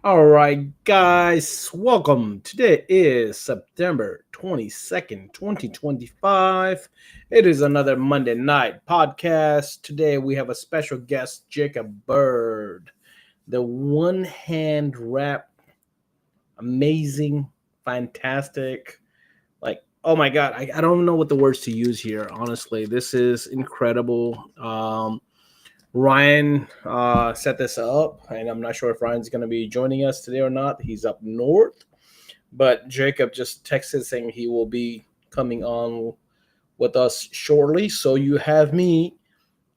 All right, guys, welcome. Today is September 22nd, 2025. It is another Monday night podcast. Today we have a special guest, Jacob Bird, the one hand rap, amazing, fantastic. Like, oh my God, I don't know what the words to use here, honestly. This is incredible. Ryan set this up, and I'm not sure if Ryan's going to be joining us today or not. He's up north, but Jacob just texted saying he will be coming on with us shortly. So you have me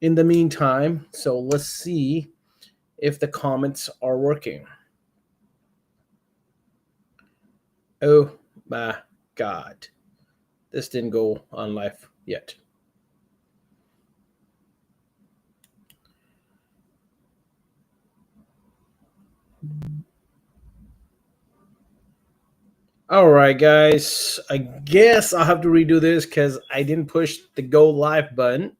in the meantime. So let's see if the comments are working. Oh my God. This didn't go on live yet. All right, guys. I guess I'll have to redo this because I didn't push the go live button.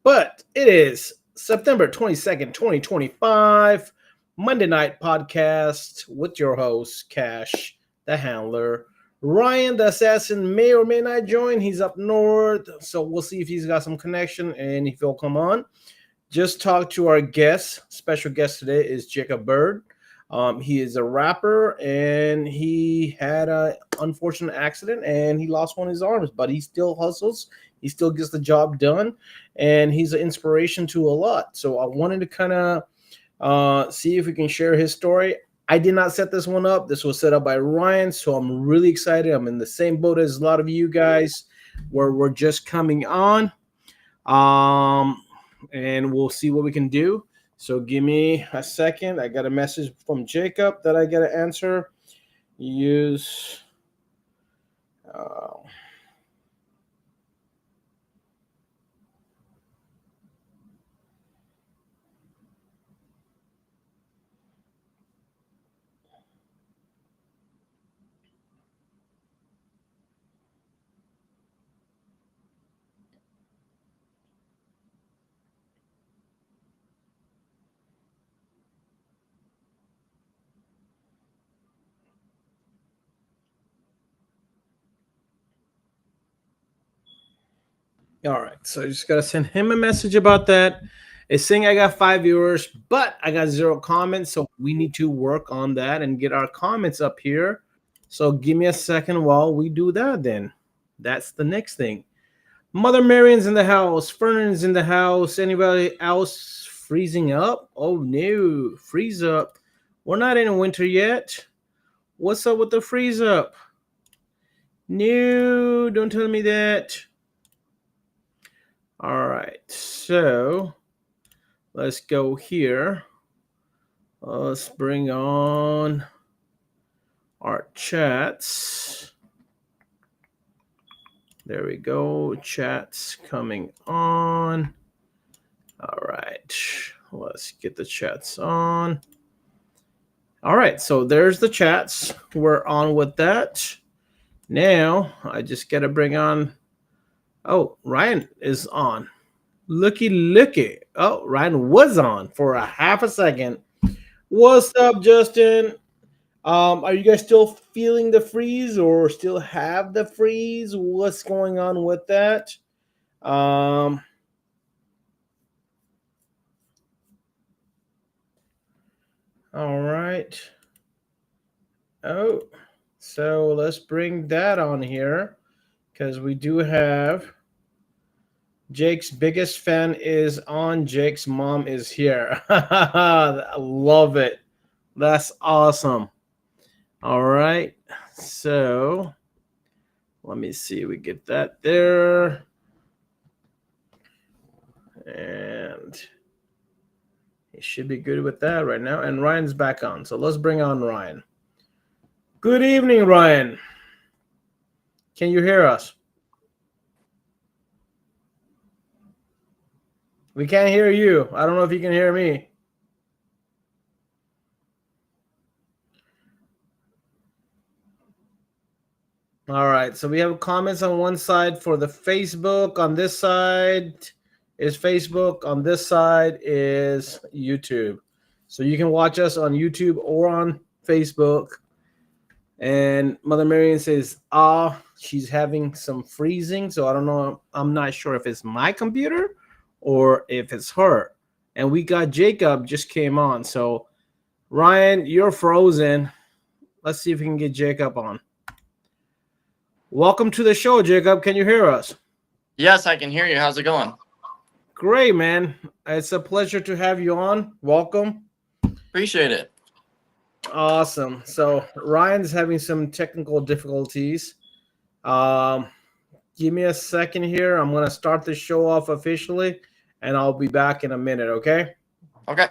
But it is September 22nd, 2025, Monday night podcast with your host, Cash, the handler. Ryan, the assassin, may or may not join. He's up north. So we'll see if he's got some connection and if he'll come on. Just talk to our guest. Special guest today is Jacob Bird. He is a rapper and he had an unfortunate accident and he lost one of his arms, but he still hustles. He still gets the job done and he's an inspiration to a lot. So I wanted to kind of see if we can share his story. I did not set this one up. This was set up by Ryan, so I'm really excited. I'm in the same boat as a lot of you guys where we're just coming on. Um, and we'll see what we can do. So give me a second. I got a message from Jacob that I got to answer. Use. Uh, all right. So I just got to send him a message about that. It's saying I got 5 viewers, but I got 0 comments. So we need to work on that and get our comments up here. So give me a second while we do that then. That's the next thing. Mother Marion's in the house. Fernand's in the house. Anybody else freezing up? Oh no, freeze up. We're not in winter yet. What's up with the freeze up? No, don't tell me that. All right, so let's go here. Let's bring on our chats. There we go. Chats coming on. All right, let's get the chats on. All right, so there's the chats. We're on with that. Now I just got to bring on. Oh, Ryan is on. Looky. Oh, Ryan was on for a half a second. What's up, Justin? Are you guys still feeling the freeze or still have the freeze? What's going on with that? Um, all right. Oh, so let's bring that on here because we do have Jake's biggest fan is on. Jake's mom is here. I love it. That's awesome. All right. So let me see. We get that there. And he should be good with that right now. And Ryan's back on. So let's bring on Ryan. Good evening, Ryan. Can you hear us? We can't hear you. I don't know if you can hear me. All right. So we have comments on one side for the Facebook. On this side is Facebook. On this side is YouTube. So you can watch us on YouTube or on Facebook. And Mother Marion says, she's having some freezing. So I don't know. I'm not sure if it's my computer or if it's her. And we got Jacob just came on. So Ryan, you're frozen. Let's see if we can get Jacob on. Welcome to the show, Jacob. Can you hear us? Yes, I can hear you. How's it going? Great, man. It's a pleasure to have you on. Welcome. Appreciate it. Awesome. So Ryan's having some technical difficulties. Give me a second here. I'm going to start the show off officially, and I'll be back in a minute, okay? Okay.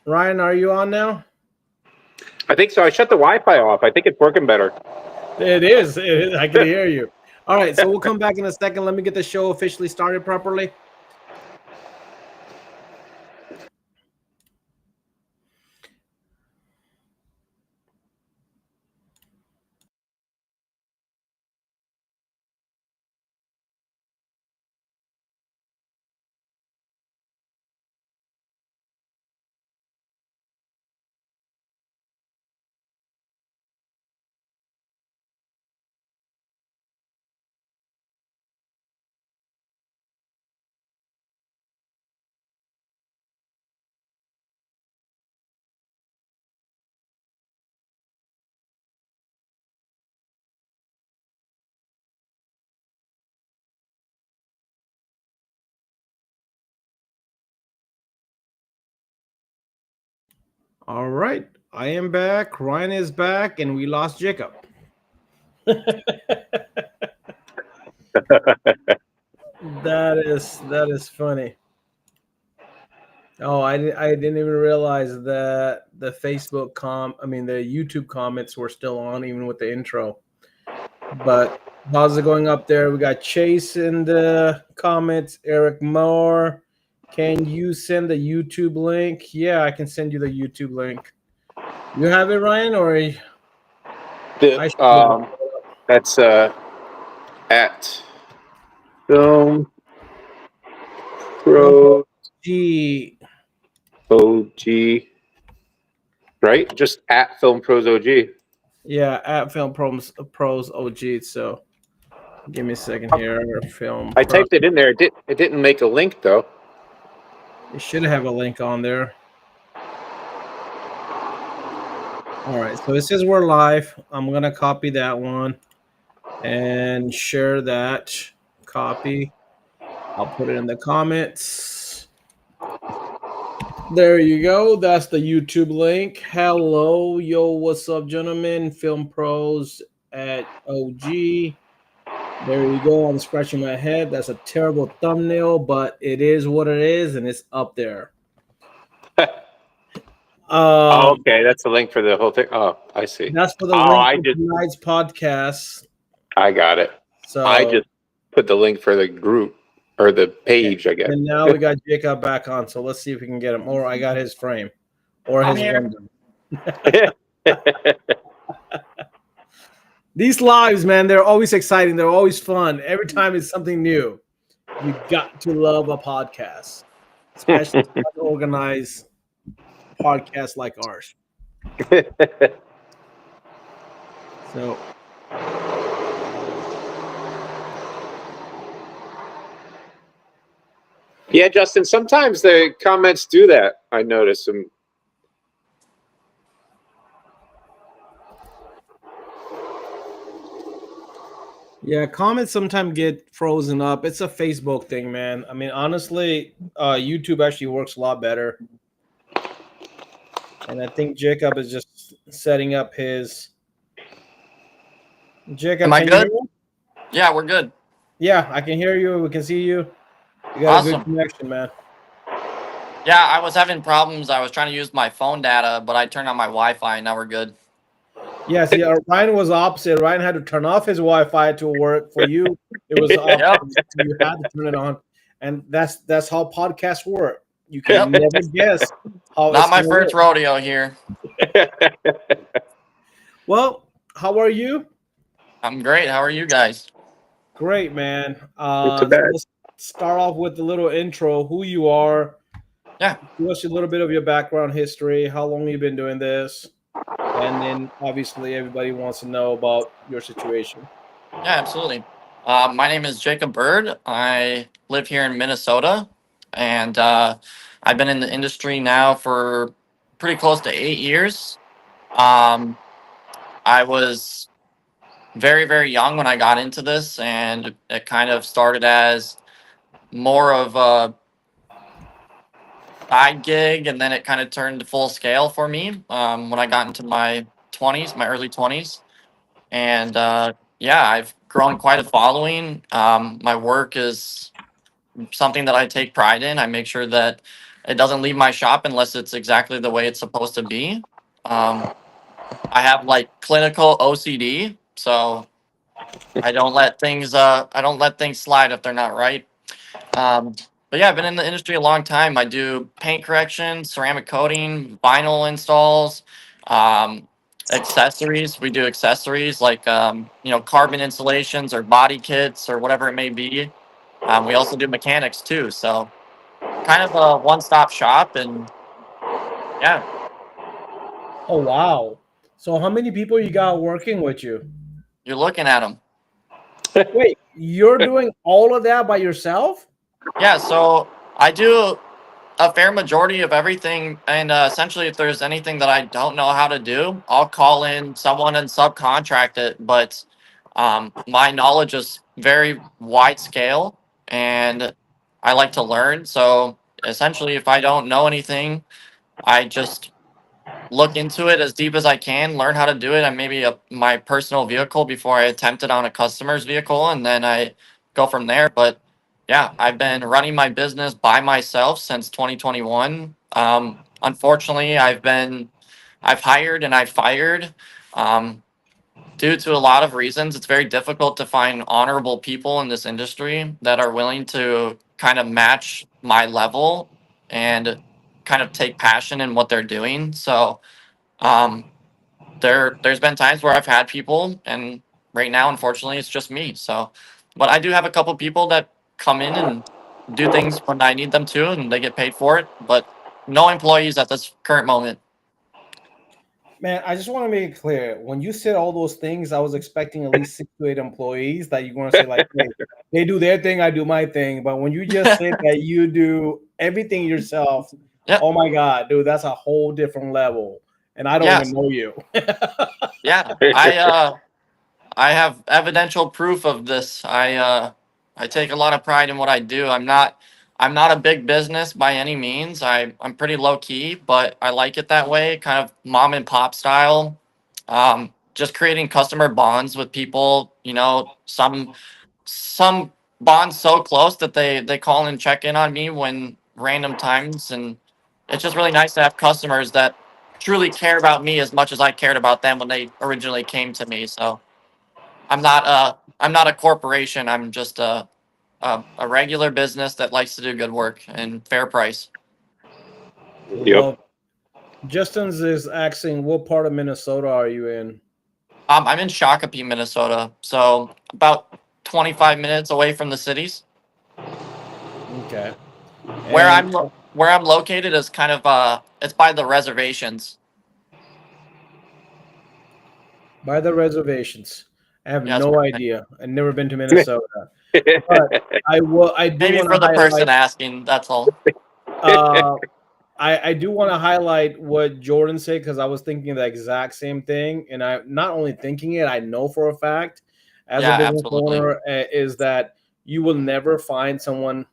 Ryan, are you on now? I think so. I shut the Wi-Fi off. I think it's working better. It is. I can hear you. All right, so we'll come back in a second. Let me get the show officially started properly. All right, I am back. Ryan is back, and we lost Jacob. That is funny. Oh, I didn't even realize that the the YouTube comments were still on even with the intro. But how's it going up there? We got Chase in the comments, Eric Moore. Can you send the YouTube link? Yeah, I can send you the YouTube link. You have it, Ryan, or that's at Film Pro OG, right? Just at Film Pros OG. Yeah, at Film Pros OG. So give me a second here. Film. I typed it in there. It didn't make a link though. It should have a link on there. All right, so it says we're live. I'm gonna copy that one and share that copy. I'll put it in the comments. There you go. That's the YouTube link. Hello, yo, what's up, gentlemen? Film Pros at OG. There you go. I'm scratching my head. That's a terrible thumbnail, but it is what it is, and it's up there. Okay, that's the link for the whole thing. Oh, I see. That's for the link for tonight's podcast. I got it. So I just put the link for the group or the page, I guess. And now we got Jacob back on, so let's see if we can get him. Or I got his frame or his render. These lives, man, they're always exciting. They're always fun. Every time it's something new. You got to love a podcast, especially organized podcasts like ours. So. Yeah, Justin, sometimes the comments do that. I notice them. Yeah, comments sometimes get frozen up. It's a Facebook thing, man. I mean, honestly, YouTube actually works a lot better. And I think Jacob is just setting up his. Jacob, am I good? Yeah, we're good. Yeah, I can hear you. We can see you. You got a good connection, man. Yeah, I was having problems. I was trying to use my phone data, but I turned on my Wi-Fi, and now we're good. Yeah, see, Ryan was opposite. Ryan had to turn off his Wi-Fi to work. For you, it was opposite. You had to turn it on, and that's how podcasts work. You can never guess how. Not my first rodeo here. Well, how are you? I'm great. How are you guys? Great, man. Let's start off with a little intro. Who you are, Yeah. Give us a little bit of your background history, how long you've been doing this, and then obviously everybody wants to know about your situation. Yeah, absolutely. My name is Jacob Bird. I live here in Minnesota, and I've been in the industry now for pretty close to 8 years. Um, I was very, very young when I got into this, and it kind of started as more of a side gig, and then it kind of turned to full scale for me when I got into my 20s, my early 20s. And yeah, I've grown quite a following. My work is something that I take pride in. I make sure that it doesn't leave my shop unless it's exactly the way it's supposed to be. Um, I have like clinical OCD, so I don't let things slide if they're not right. Um, but yeah, I've been in the industry a long time. I do paint correction, ceramic coating, vinyl installs, um, accessories. We do accessories like carbon insulations or body kits or whatever it may be. We also do mechanics too. So kind of a one-stop shop, and yeah, Oh wow! So how many people you got working with you? you're looking at them. Wait, you're doing all of that by yourself? Yeah, so I do a fair majority of everything, and essentially, if there's anything that I don't know how to do, I'll call in someone and subcontract it. But my knowledge is very wide scale, and I like to learn. So essentially, if I don't know anything, I just look into it as deep as I can, learn how to do it on maybe my personal vehicle before I attempt it on a customer's vehicle, and then I go from there. But yeah, I've been running my business by myself since 2021. Unfortunately, I've hired and I've fired um, due to a lot of reasons. It's very difficult to find honorable people in this industry that are willing to kind of match my level and kind of take passion in what they're doing. So um, there's been times where I've had people, and right now, unfortunately, it's just me. So, but I do have a couple people that come in and do things when I need them to, and they get paid for it. But no employees at this current moment. Man, I just want to make it clear. When you said all those things, I was expecting at least 6 to 8 employees that you're going to say like, "Hey, they do their thing, I do my thing." But when you just said that you do everything yourself, Yep. oh my God, dude, that's a whole different level. And I don't even Yes. know you. Yeah. I have evidential proof of this. I take a lot of pride in what I do. I'm not a big business by any means. I'm pretty low key, but I like it that way, kind of mom and pop style. Just creating customer bonds with people. You know, some bonds so close that they call and check in on me when random times, and it's just really nice to have customers that truly care about me as much as I cared about them when they originally came to me. So I'm not a corporation. I'm just a regular business that likes to do good work and fair price. Yep. Love. Justin's is asking, what part of Minnesota are you in? I'm in Shakopee, Minnesota, so about 25 minutes away from the cities. Okay. Where And where I'm located is kind of it's by the reservations. by the reservations, I have Yes, no idea. I've never been to Minnesota. But I do maybe want for to the person highlight asking. That's all. uh I do want to highlight what Jordan said because I was thinking the exact same thing, and I not only thinking it, I know for a fact as a Yeah, business absolutely. owner is that you will never find someone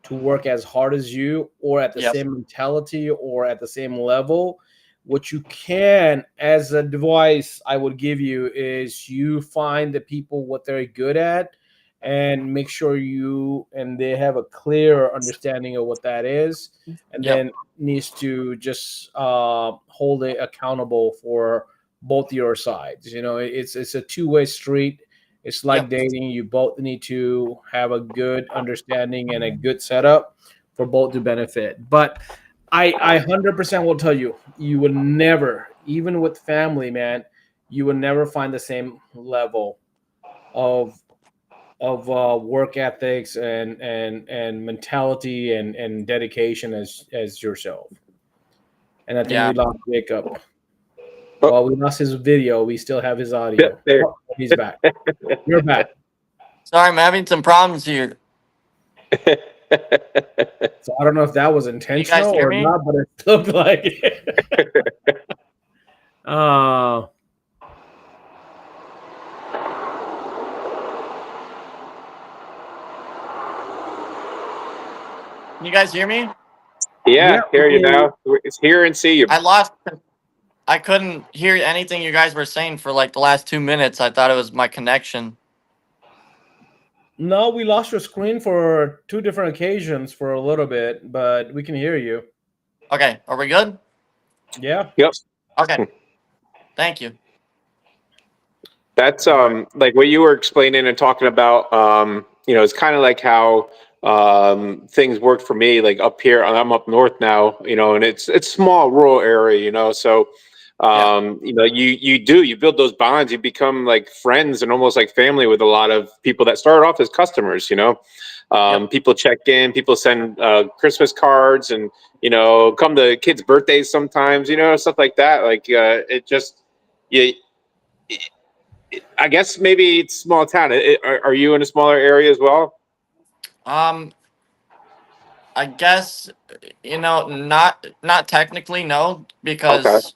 to work as hard as you or at the Yes. same mentality or at the same level. What you can, as a advice, I would give you is you find the people what they're good at and make sure you and they have a clear understanding of what that is and Yep. then needs to just hold it accountable for both your sides. You know, it's a two-way street. It's like Yep. dating. You both need to have a good understanding and a good setup for both to benefit. But I 100% will tell you, you would never, even with family, man, you would never find the same level of work ethics and mentality and dedication as yourself. And I think we lost Jacob. Well, we lost his video. We still have his audio. There. Oh, he's back. You're back. Sorry, I'm having some problems here. So I don't know if that was intentional hear or me? not, but it looked like it. Uh, Can you guys hear me? Yeah, Yeah, hear you okay. now. It's hear and see you. I couldn't hear anything you guys were saying for like the last 2 minutes. I thought it was my connection. no, we lost your screen for two different occasions for a little bit, but we can hear you. Okay, are we good? Yeah. Yep. Okay. Thank you. That's like what you were explaining and talking about. It's kind of like how things work for me. Like up here, I'm up north now. And it's small rural area. So you build those bonds. You become like friends and almost like family with a lot of people that started off as customers. People check in, people send Christmas cards, and come to kids' birthdays sometimes. Stuff like that. Like it just you. I guess maybe it's small town. Are you in a smaller area as well? I guess not technically, no, Okay. because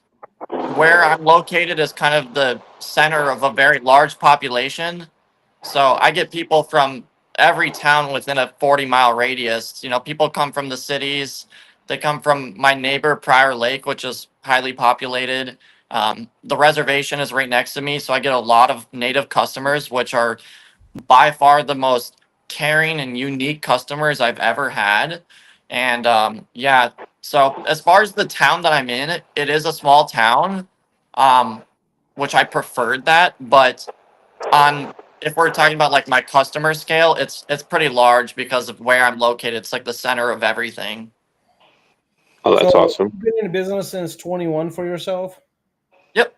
where I'm located is kind of the center of a very large population. So I get people from every town within a 40-mile radius. People come from the cities. They come from my neighbor, Prior Lake, which is highly populated. The reservation is right next to me, so I get a lot of native customers, which are by far the most caring and unique customers I've ever had. And yeah, so as far as the town that I'm in, it is a small town, um, which I preferred that. But on if we're talking about like my customer scale, it's pretty large because of where I'm located. It's like the center of everything. Oh, that's So awesome. you've been in business since 21 for yourself? Yep.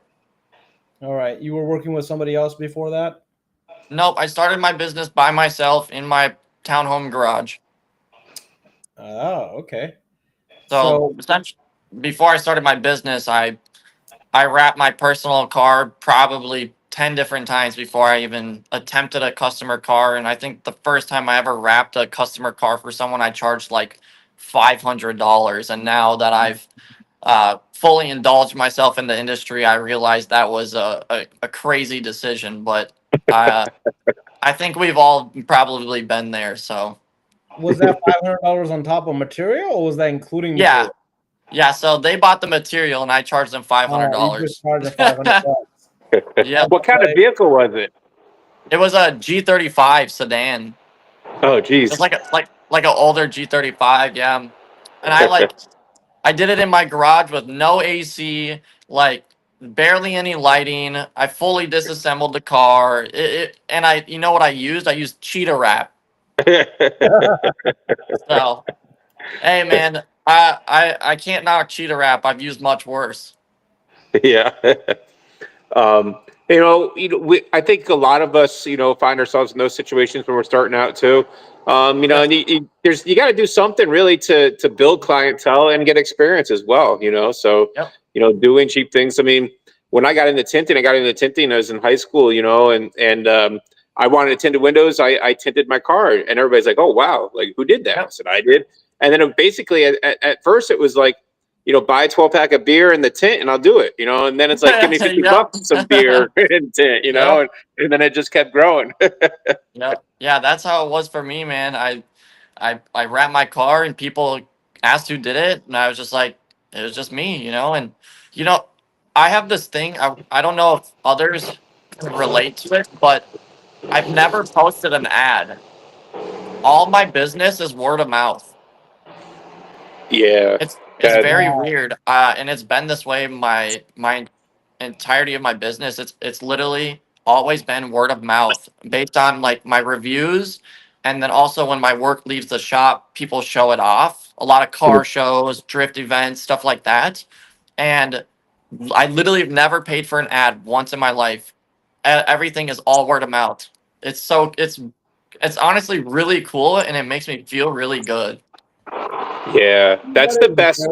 All right. You were working with somebody else before that? Nope. I started my business by myself in my townhome garage. Oh, okay. So So essentially, before I started my business, I wrapped my personal car probably 10 different times before I even attempted a customer car. And I think the first time I ever wrapped a customer car for someone, I charged like $500. And now that I've fully indulged myself in the industry, I realized that was a crazy decision. But I think we've all probably been there. So was that $500 on top of material, or was that including yeah. material? Yeah. So they bought the material and I charged them $500. You just charged them $500. Yep. What kind of vehicle was it? It was a G35 sedan. Oh, geez. It's like an older G35, yeah. And I did it in my garage with no AC, like barely any lighting. I fully disassembled the car. And you know what I used? I used cheetah wrap. So, hey man, I can't knock cheetah wrap. I've used much worse. Yeah. um, I think a lot of us, find ourselves in those situations when we're starting out too. Yep. And you got to do something really to build clientele and get experience as well. So Yep. doing cheap things. I mean, when I got into tinting, I was in high school. And I wanted to tinted windows. I tinted my car, and everybody's like, "Oh wow, like who did that?" Yep. I said, "I did." And then basically, at first, it was like, buy a 12-pack of beer and the tint and I'll do it, and then it's like, give me 50 Yep. bucks, some beer and tint, Yep. and then it just kept growing. Yeah, that's how it was for me, man. I wrapped my car and people asked who did it, and I was just like, it was just me. And you know, I have this thing. I don't know if others can relate to it, but I've never posted an ad. All my business is word of mouth. Yeah. It's very weird, and it's been this way my entirety of my business. It's literally always been word of mouth based on like my reviews, and then also when my work leaves the shop, people show it off. A lot of car shows, drift events, stuff like that, and I literally have never paid for an ad once in my life. Everything is all word of mouth. It's it's honestly really cool, and it makes me feel really good. Yeah, that's That the is best.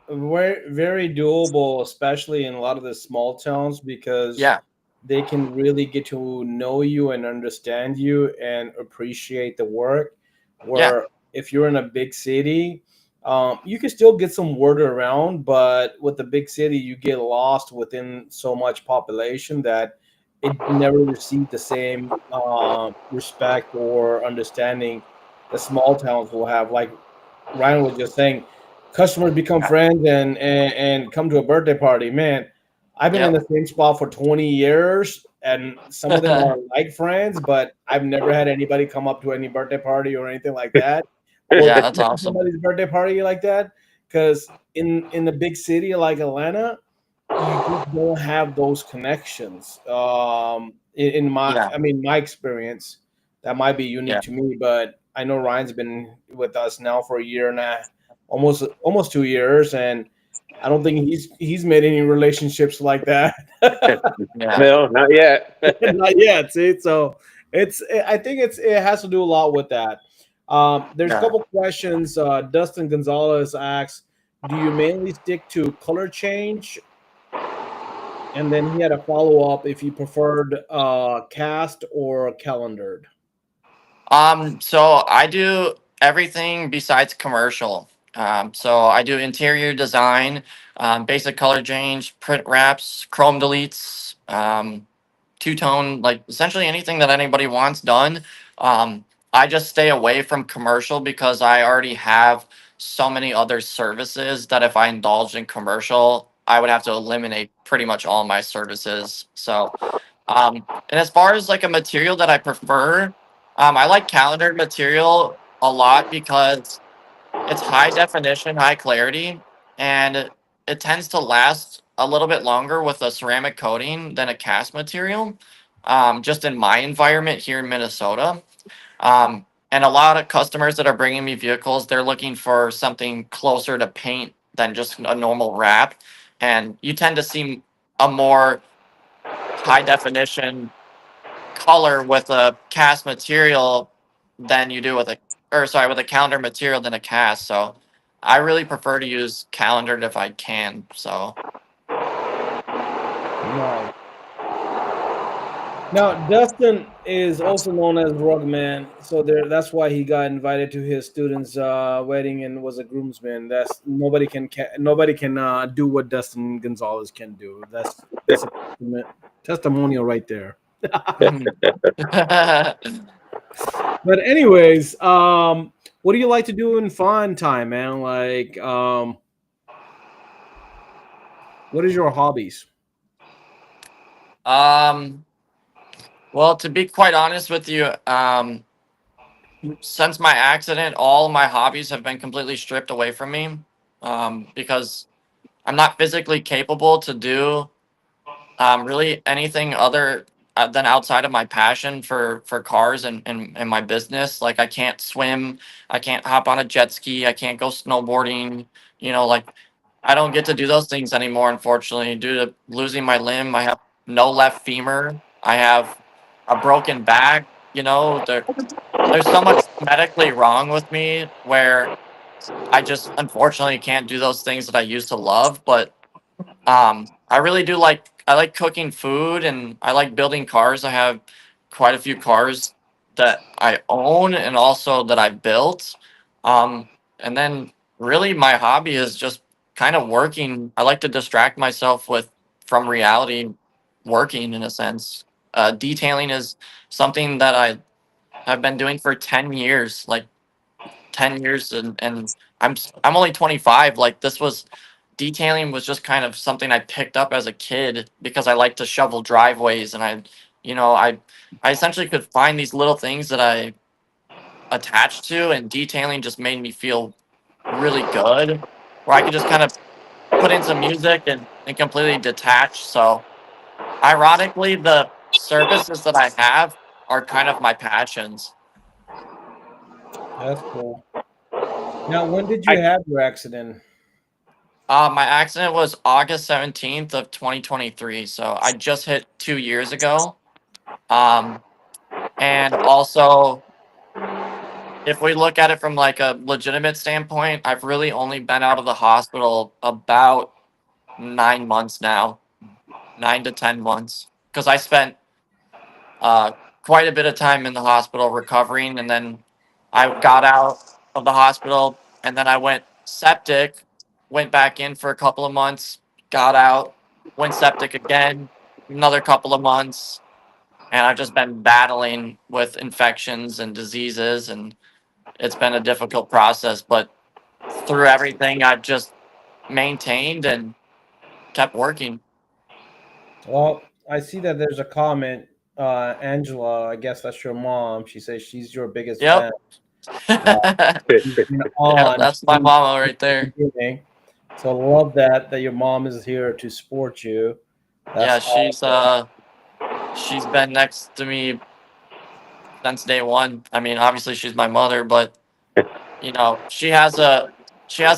very doable, especially in a lot of the small towns, because Yeah, they can really get to know you and understand you and appreciate the work. yeah, Where if you're in a big city, you can still get some word around, but with the big city, you get lost within so much population that it never received the same respect or understanding the small towns will have. Like Ryan was just saying, customers become yeah, friends and come to a birthday party. Man, I've been in yep. the same spot for 20 years, and some of them are like friends, but I've never had anybody come up to any birthday party or anything like that, or Yeah, go that's to awesome. somebody's birthday party like that. Because in a big city like Atlanta, you just don't have those connections. In my, Yeah, I mean, my experience, that might be unique yeah. to me, but I know Ryan's been with us now for a year and a, almost 2 years, and I don't think he's made any relationships like that. Yeah, No, not yet. Not yet. See, so I think it has to do a lot with that. There's a yeah. couple questions. Dustin Gonzalez asks, "Do you mainly stick to color change?" And then he had a follow up if you preferred cast or calendared. So I do everything besides commercial. So I do interior design, basic color change, print wraps, chrome deletes, two-tone, like essentially anything that anybody wants done. Um, I just stay away from commercial because I already have so many other services that if I indulged in commercial, I would have to eliminate pretty much all my services. So and as far as like a material that I prefer, I like calendar material a lot because it's high definition, high clarity, and it tends to last a little bit longer with a ceramic coating than a cast material. Just in my environment here in Minnesota. And a lot of customers that are bringing me vehicles, they're looking for something closer to paint than just a normal wrap. And you tend to see a more high definition color with a cast material than you do with a or sorry with a calendar material than a cast. So I really prefer to use calendared if I can. So Nice. Now, Dustin is also known as Rugman, so that's why he got invited to his student's wedding and was a groomsman. That's nobody can do what Dustin Gonzalez can do. That's a testimonial right there. But anyways, what do you like to do in fun time, man? Like, what is your hobbies? um well, to be quite honest with you, since my accident, all my hobbies have been completely stripped away from me, because I'm not physically capable to do really anything other than outside of my passion for cars and my business. Like I can't swim, I can't hop on a jet ski, I can't go snowboarding. Like I don't get to do those things anymore, unfortunately, due to losing my limb. I have no left femur. I have a broken back. There's so much medically wrong with me where I just unfortunately can't do those things that I used to love. But I really do I like cooking food and I like building cars. I have quite a few cars that I own and also that I built. And then really my hobby is just kind of working. I like to distract myself with from reality working in a sense. Detailing is something that I have been doing for 10 years, like 10 years and I'm only 25. Like this was detailing was just kind of something I picked up as a kid because I like to shovel driveways and I essentially could find these little things that I attached to, and detailing just made me feel really good where I could just kind of put in some music and completely detach. So ironically the services that I have are kind of my passions. That's cool. Now, when did you I have your accident? My accident was August 17th of 2023. So I just hit 2 years ago. Um, And also, if we look at it from like a legitimate standpoint, I've really only been out of the hospital about 9 months now, 9 to 10 months, because I spent uh, quite a bit of time in the hospital recovering, and then I got out of the hospital, and then I went septic, went back in for a couple of months, got out, went septic again, another couple of months, and I've just been battling with infections and diseases, and it's been a difficult process, but through everything, I've just maintained and kept working. Well, I see that there's a comment. Angela, I guess that's your mom. She says she's your biggest fan. Yep. Uh, she's been Yeah, on that's my since mama right the there. beginning. So love that your mom is here to support you. Yeah, That's awesome. she's been next to me since day one. I mean, obviously she's my mother, but you know, she has a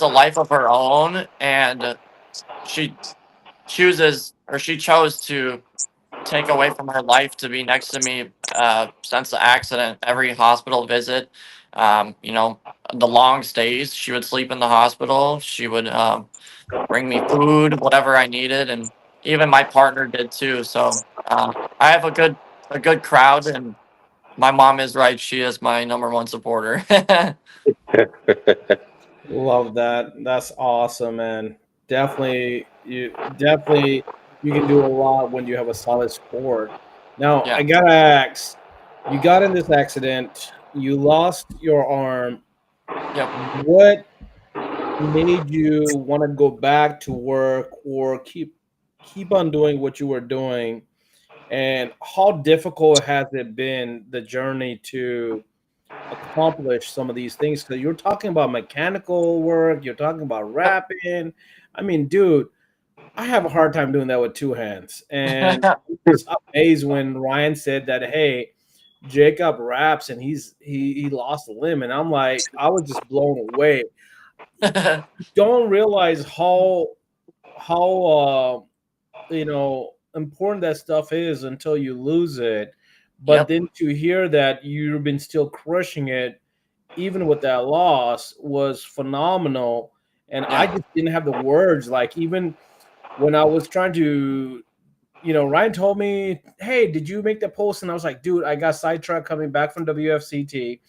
life of her own, and she she chose to take away from her life to be next to me since the accident. Every hospital visit, you know, the long stays, she would sleep in the hospital. She would bring me food, whatever I needed, and even my partner did too. So I have a good crowd, and my mom is right. She is my number one supporter. Love that. That's awesome, man. Definitely you can do a lot when you have a solid sport. Now I Yeah, gotta ask, you got in this accident, you lost your arm. yep, What made you want to go back to work or keep on doing what you were doing? And how difficult has it been the journey to accomplish some of these things? Because you're talking about mechanical work, you're talking about rapping. I mean, dude, I have a hard time doing that with two hands. And yep. I'm just amazed when Ryan said that, hey, Jacob raps and he lost a limb. And I'm like, I was just blown away. Don't realize how important that stuff is until you lose it. But Yep, then to hear that you've been still crushing it even with that loss was phenomenal. And I yeah, just didn't have the words. Like, even when I was trying to, Ryan told me, hey, did you make the post? And I was like, dude, I got sidetracked coming back from WFCT.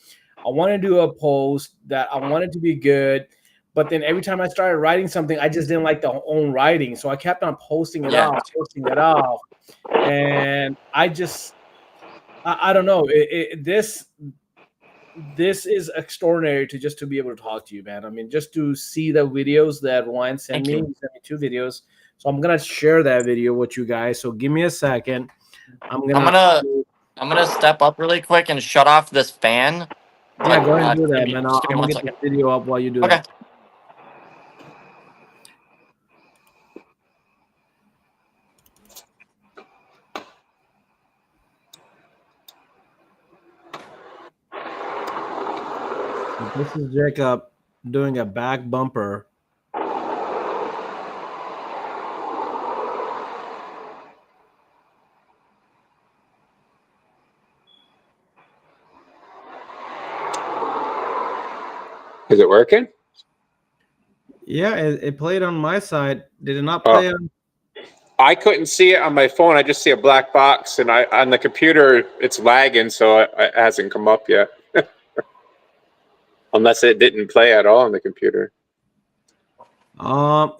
I want to do a post that I wanted to be good. But then every time I started writing something, I just didn't like the own writing. So I kept on posting it yeah. off, posting it off. And I don't know. This is extraordinary to be able to talk to you, man. I mean, just to see the videos that Ryan sent Thank me. you. He sent me two videos. So I'm gonna share that video with you guys. So give me a second. I'm I'm gonna gonna I'm gonna step up really quick and shut off this fan. yeah, But go ahead and do that, man. just give me I'm gonna one get this second. video up while you do Okay. that. So this is Jacob doing a back bumper. Is it working? Yeah, it played on my side. Did it not Oh, play on? I couldn't see it on my phone. I just see a black box, and I on the computer it's lagging, so it hasn't come up yet. Unless it didn't play at all on the computer.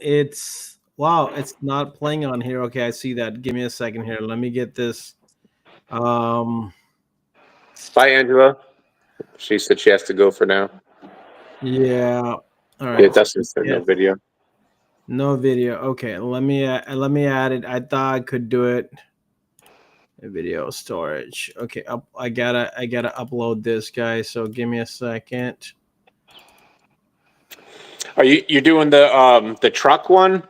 It's wow, it's not playing on here. Okay, I see that. Give me a second here. Let me get this. Um, Bye, Angela. She said she has to go for now. yeah. All Yeah, right. Dustin said Yeah. no video. No video. Okay, let me add it. I thought I could do it. Video storage. Okay, I gotta upload this, guys. So give me a second. Are you doing the truck one?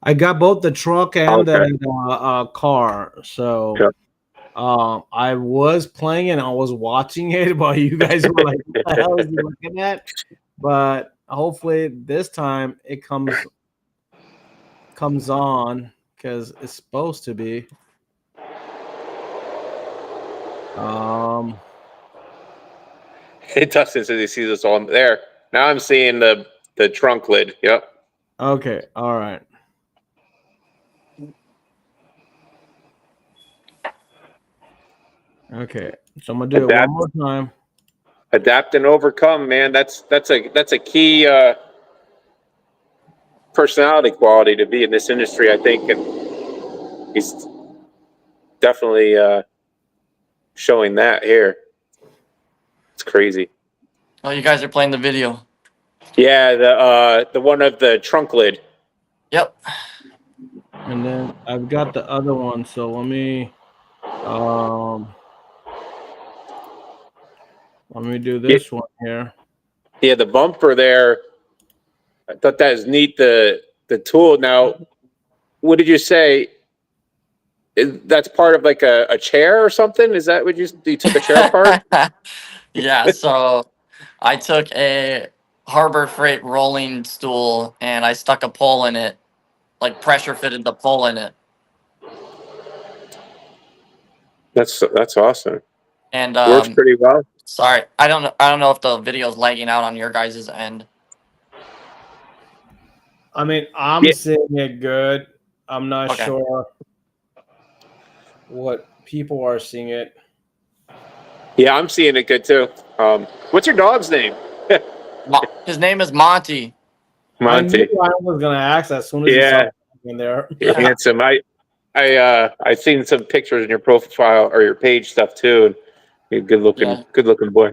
I got both the truck and Okay. the car. So Yeah. I was playing and I was watching it while you guys were like, "What the hell is he looking at?" But hopefully this time it comes on because it's supposed to be. It does since he sees us all there. Now I'm seeing the trunk lid. Yep. Okay. All right. Okay. So I'm gonna do it one Adapt, more time. adapt and overcome, man. That's a key personality quality to be in this industry, I think, and he's definitely showing that here. It's crazy. Oh, you guys are playing the video. Yeah, the one of the trunk lid. Yep. And then I've got the other one. So um let me do Yeah, this one here. yeah, the bumper there. I thought that was neat. The tool. Now, what did you say? That's part of like a chair or something? Is that what you took a chair apart? Yeah, so I took a Harbor Freight rolling stool and I stuck a pole in it, like pressure fitted the pole in it. That's awesome. And Works pretty well. sorry, I don't know if the video's lagging out on your guys' end. I mean, I'm Yeah, seeing it good. I'm not Okay. sure what people are seeing it. yeah, I'm seeing it good too. What's your dog's name? His name is Monty. I knew Monty. I was gonna ask as soon as he saw Yeah, me in there. you're Yeah. handsome. I seen some pictures in your profile or your page stuff too. And you're Yeah. good looking boy.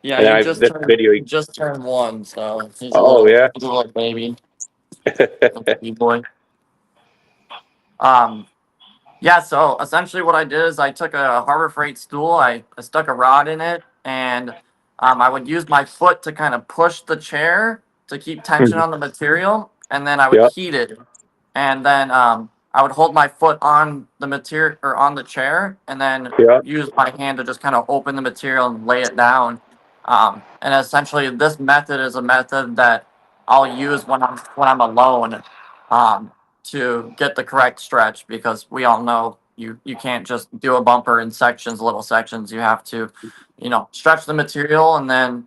Yeah, And he I just this turned video. he just turned 1, so Oh yeah. he's a little baby. Little baby boy. Um Yeah, so essentially what I did is I took a Harbor Freight stool, I stuck a rod in it, and I would use my foot to kind of push the chair to keep tension on the material, and then I would Yeah, heat it. And then I would hold my foot on the material or on the chair, and then yeah. use my hand to just kind of open the material and lay it down. And essentially, this method is a method that I'll use when I'm alone. To get the correct stretch because we all know you can't just do a bumper in sections, little sections. You have to, stretch the material and then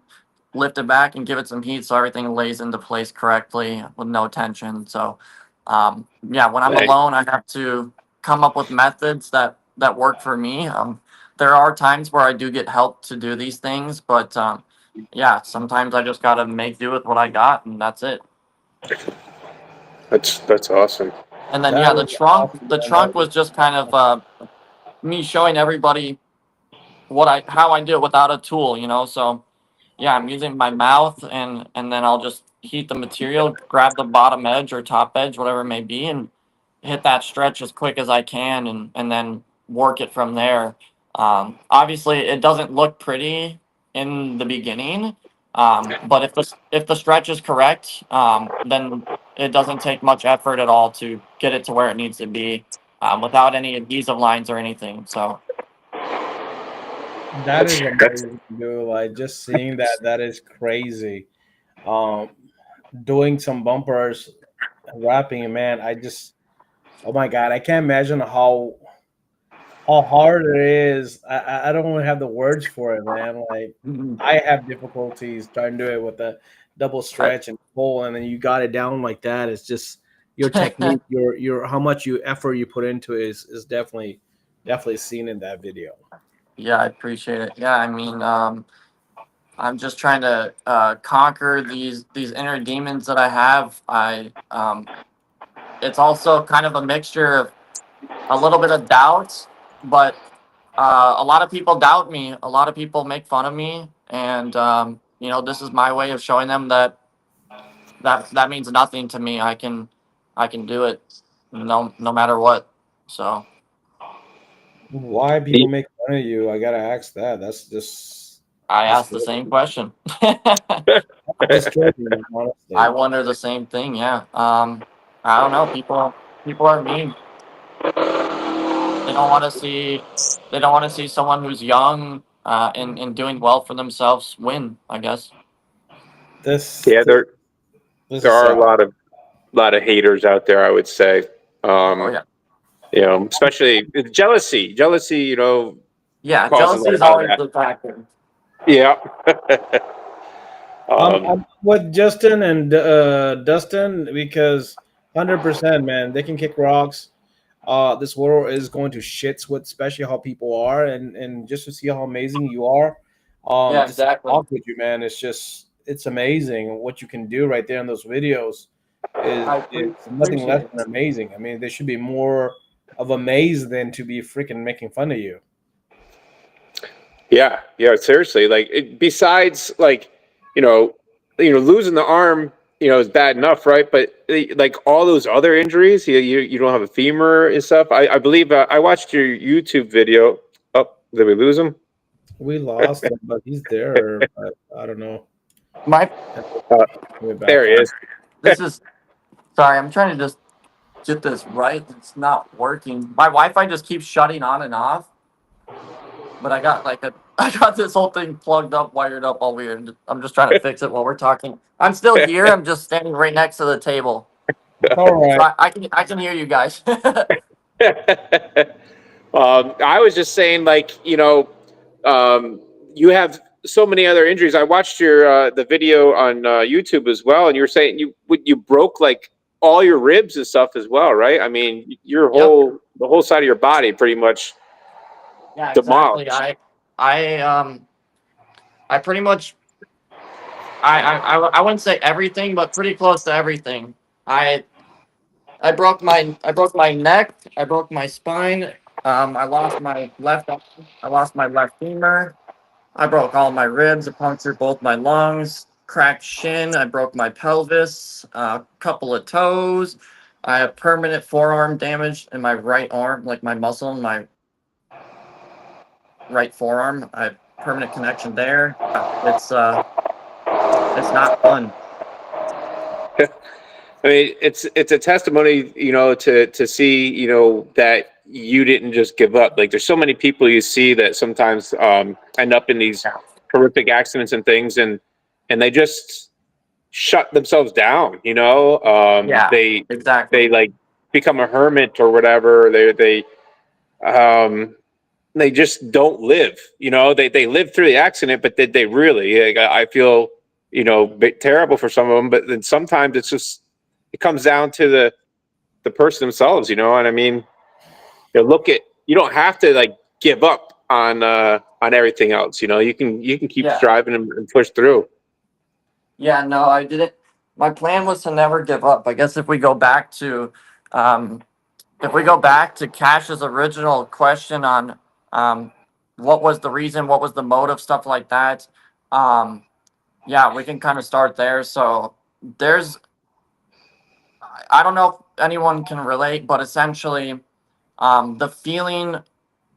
lift it back and give it some heat so everything lays into place correctly with no tension. So, yeah, when I'm Nice. alone, I have to come up with methods that work for me. There are times where I do get help to do these things, but yeah, sometimes I just gotta make do with what I got, and that's it. That's awesome. And then That yeah, is awesome, the man. trunk was just kind of me showing everybody how I do it without a tool, So yeah, I'm using my mouth and then I'll just heat the material, grab the bottom edge or top edge, whatever it may be, and hit that stretch as quick as I can and then work it from there. Obviously it doesn't look pretty in the beginning. But if the stretch is correct, then it doesn't take much effort at all to get it to where it needs to be, without any adhesive lines or anything. So That That's is amazing, dude. Like just seeing that is crazy. Um, doing some bumpers, rapping, man. Oh my god, I can't imagine how hard it is. I don't even have the words for it, man. Like mhm. I have difficulties trying to do it with a double I- stretch and pull, and then you got it down like that. It's just your technique, your how much you effort you put into it is definitely seen in that video. yeah, I appreciate it. Yeah, I mean, I'm just trying to conquer these inner demons that I have. It's also kind of a mixture of a little bit of doubt, but a lot of people doubt me. A lot of people make fun of me, and this is my way of showing them that means nothing to me. I can do it, no matter what. So Why people make fun of you? I gotta ask that. I That's asked the same question. disturbing, I honestly. wonder the same thing. Yeah. I don't know. People are mean. They don't want to see. They don't want to see someone who's young and doing well for themselves win. I guess. This yeah. this, this There is are sad. a lot of haters out there. I would say. Oh yeah. Especially jealousy. Jealousy. Yeah, causes jealousy a is lot of always that. the factor. Yeah. I'm with Justin and Dustin because 100%, man, they can kick rocks. This world is going to shits with, especially how people are, and just to see how amazing you are. Yeah, Just to exactly. talk with you, man, it's amazing what you can do right there in those videos. Is nothing Appreciate less it. than amazing. I mean, there should be more of a maze than to be freaking making fun of you. Yeah, yeah, seriously. Like, besides, like, you know, losing the arm, is bad enough, right? But like all those other injuries, you don't have a femur and stuff. I believe I watched your YouTube video. Oh, did we lose him? We lost him, but he's there. But I don't know. My Uh, We're back there he on. is. this is sorry. I'm trying to just get this right. It's not working. My Wi-Fi just keeps shutting on and off. But I got like a I got this whole thing plugged up, wired up, all weird. I'm just trying to fix it while we're talking. I'm still here. I'm just standing right next to the table, All so right. I can hear you guys. I was just saying, like, you have so many other injuries. I watched your the video on YouTube as well, and you were saying you broke like all your ribs and stuff as well, right? I mean, Yep. the whole side of your body pretty much Yeah, exactly. demolished. I I pretty much I wouldn't say everything, but pretty close to everything. I I broke my neck. I broke my spine. I lost my left arm. I lost my left femur. I broke all my ribs. I punctured both my lungs. Cracked shin. I broke my pelvis. A couple of toes. I have permanent forearm damage in my right arm, like my muscle in my right forearm. I have permanent connection there. It's not fun. I mean, it's a testimony, to see, that you didn't just give up. Like, there's so many people you see that sometimes end up in these Yeah. horrific accidents and things, and they just shut themselves down. Yeah. They Exactly. like become a hermit or whatever. Um, they just don't live. They live through the accident, but did they really? Like, I feel terrible for some of them, but then sometimes it comes down to the person themselves. You know what I mean? You don't have to like give up on everything else. You can keep Yeah. striving and push through. Yeah. No, I didn't. My plan was to never give up. I guess um, if we go back to Cash's original question on um, what was the reason, what was the motive, stuff like that. Um, yeah, we can kind of start there. So there's, I don't know if anyone can relate, but essentially, the feeling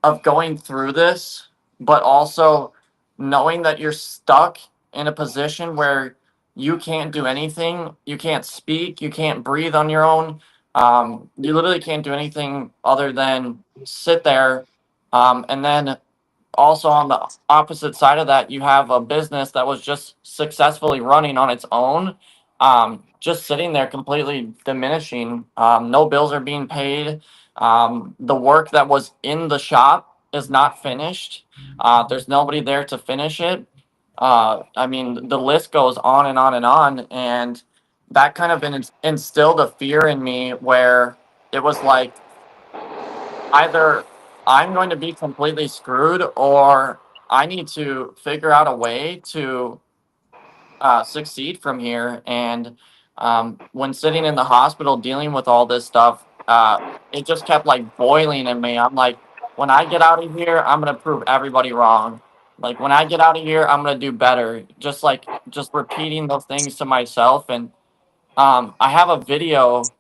of going through this, but also knowing that you're stuck in a position where you can't do anything, you can't speak, you can't breathe on your own. You literally can't do anything other than sit there. And then also on the opposite side of that, you have a business that was just successfully running on its own, just sitting there completely diminishing. No bills are being paid. The work that was in the shop is not finished. There's nobody there to finish it. I mean, the list goes on and on and on. And that kind of instilled a fear in me where it was like, either I'm going to be completely screwed or I need to figure out a way to succeed from here. And when sitting in the hospital dealing with all this stuff, it just kept like boiling in me. I'm like, when I get out of here, I'm going to prove everybody wrong. Like, when I get out of here, I'm going to do better. Just repeating those things to myself. And I have a video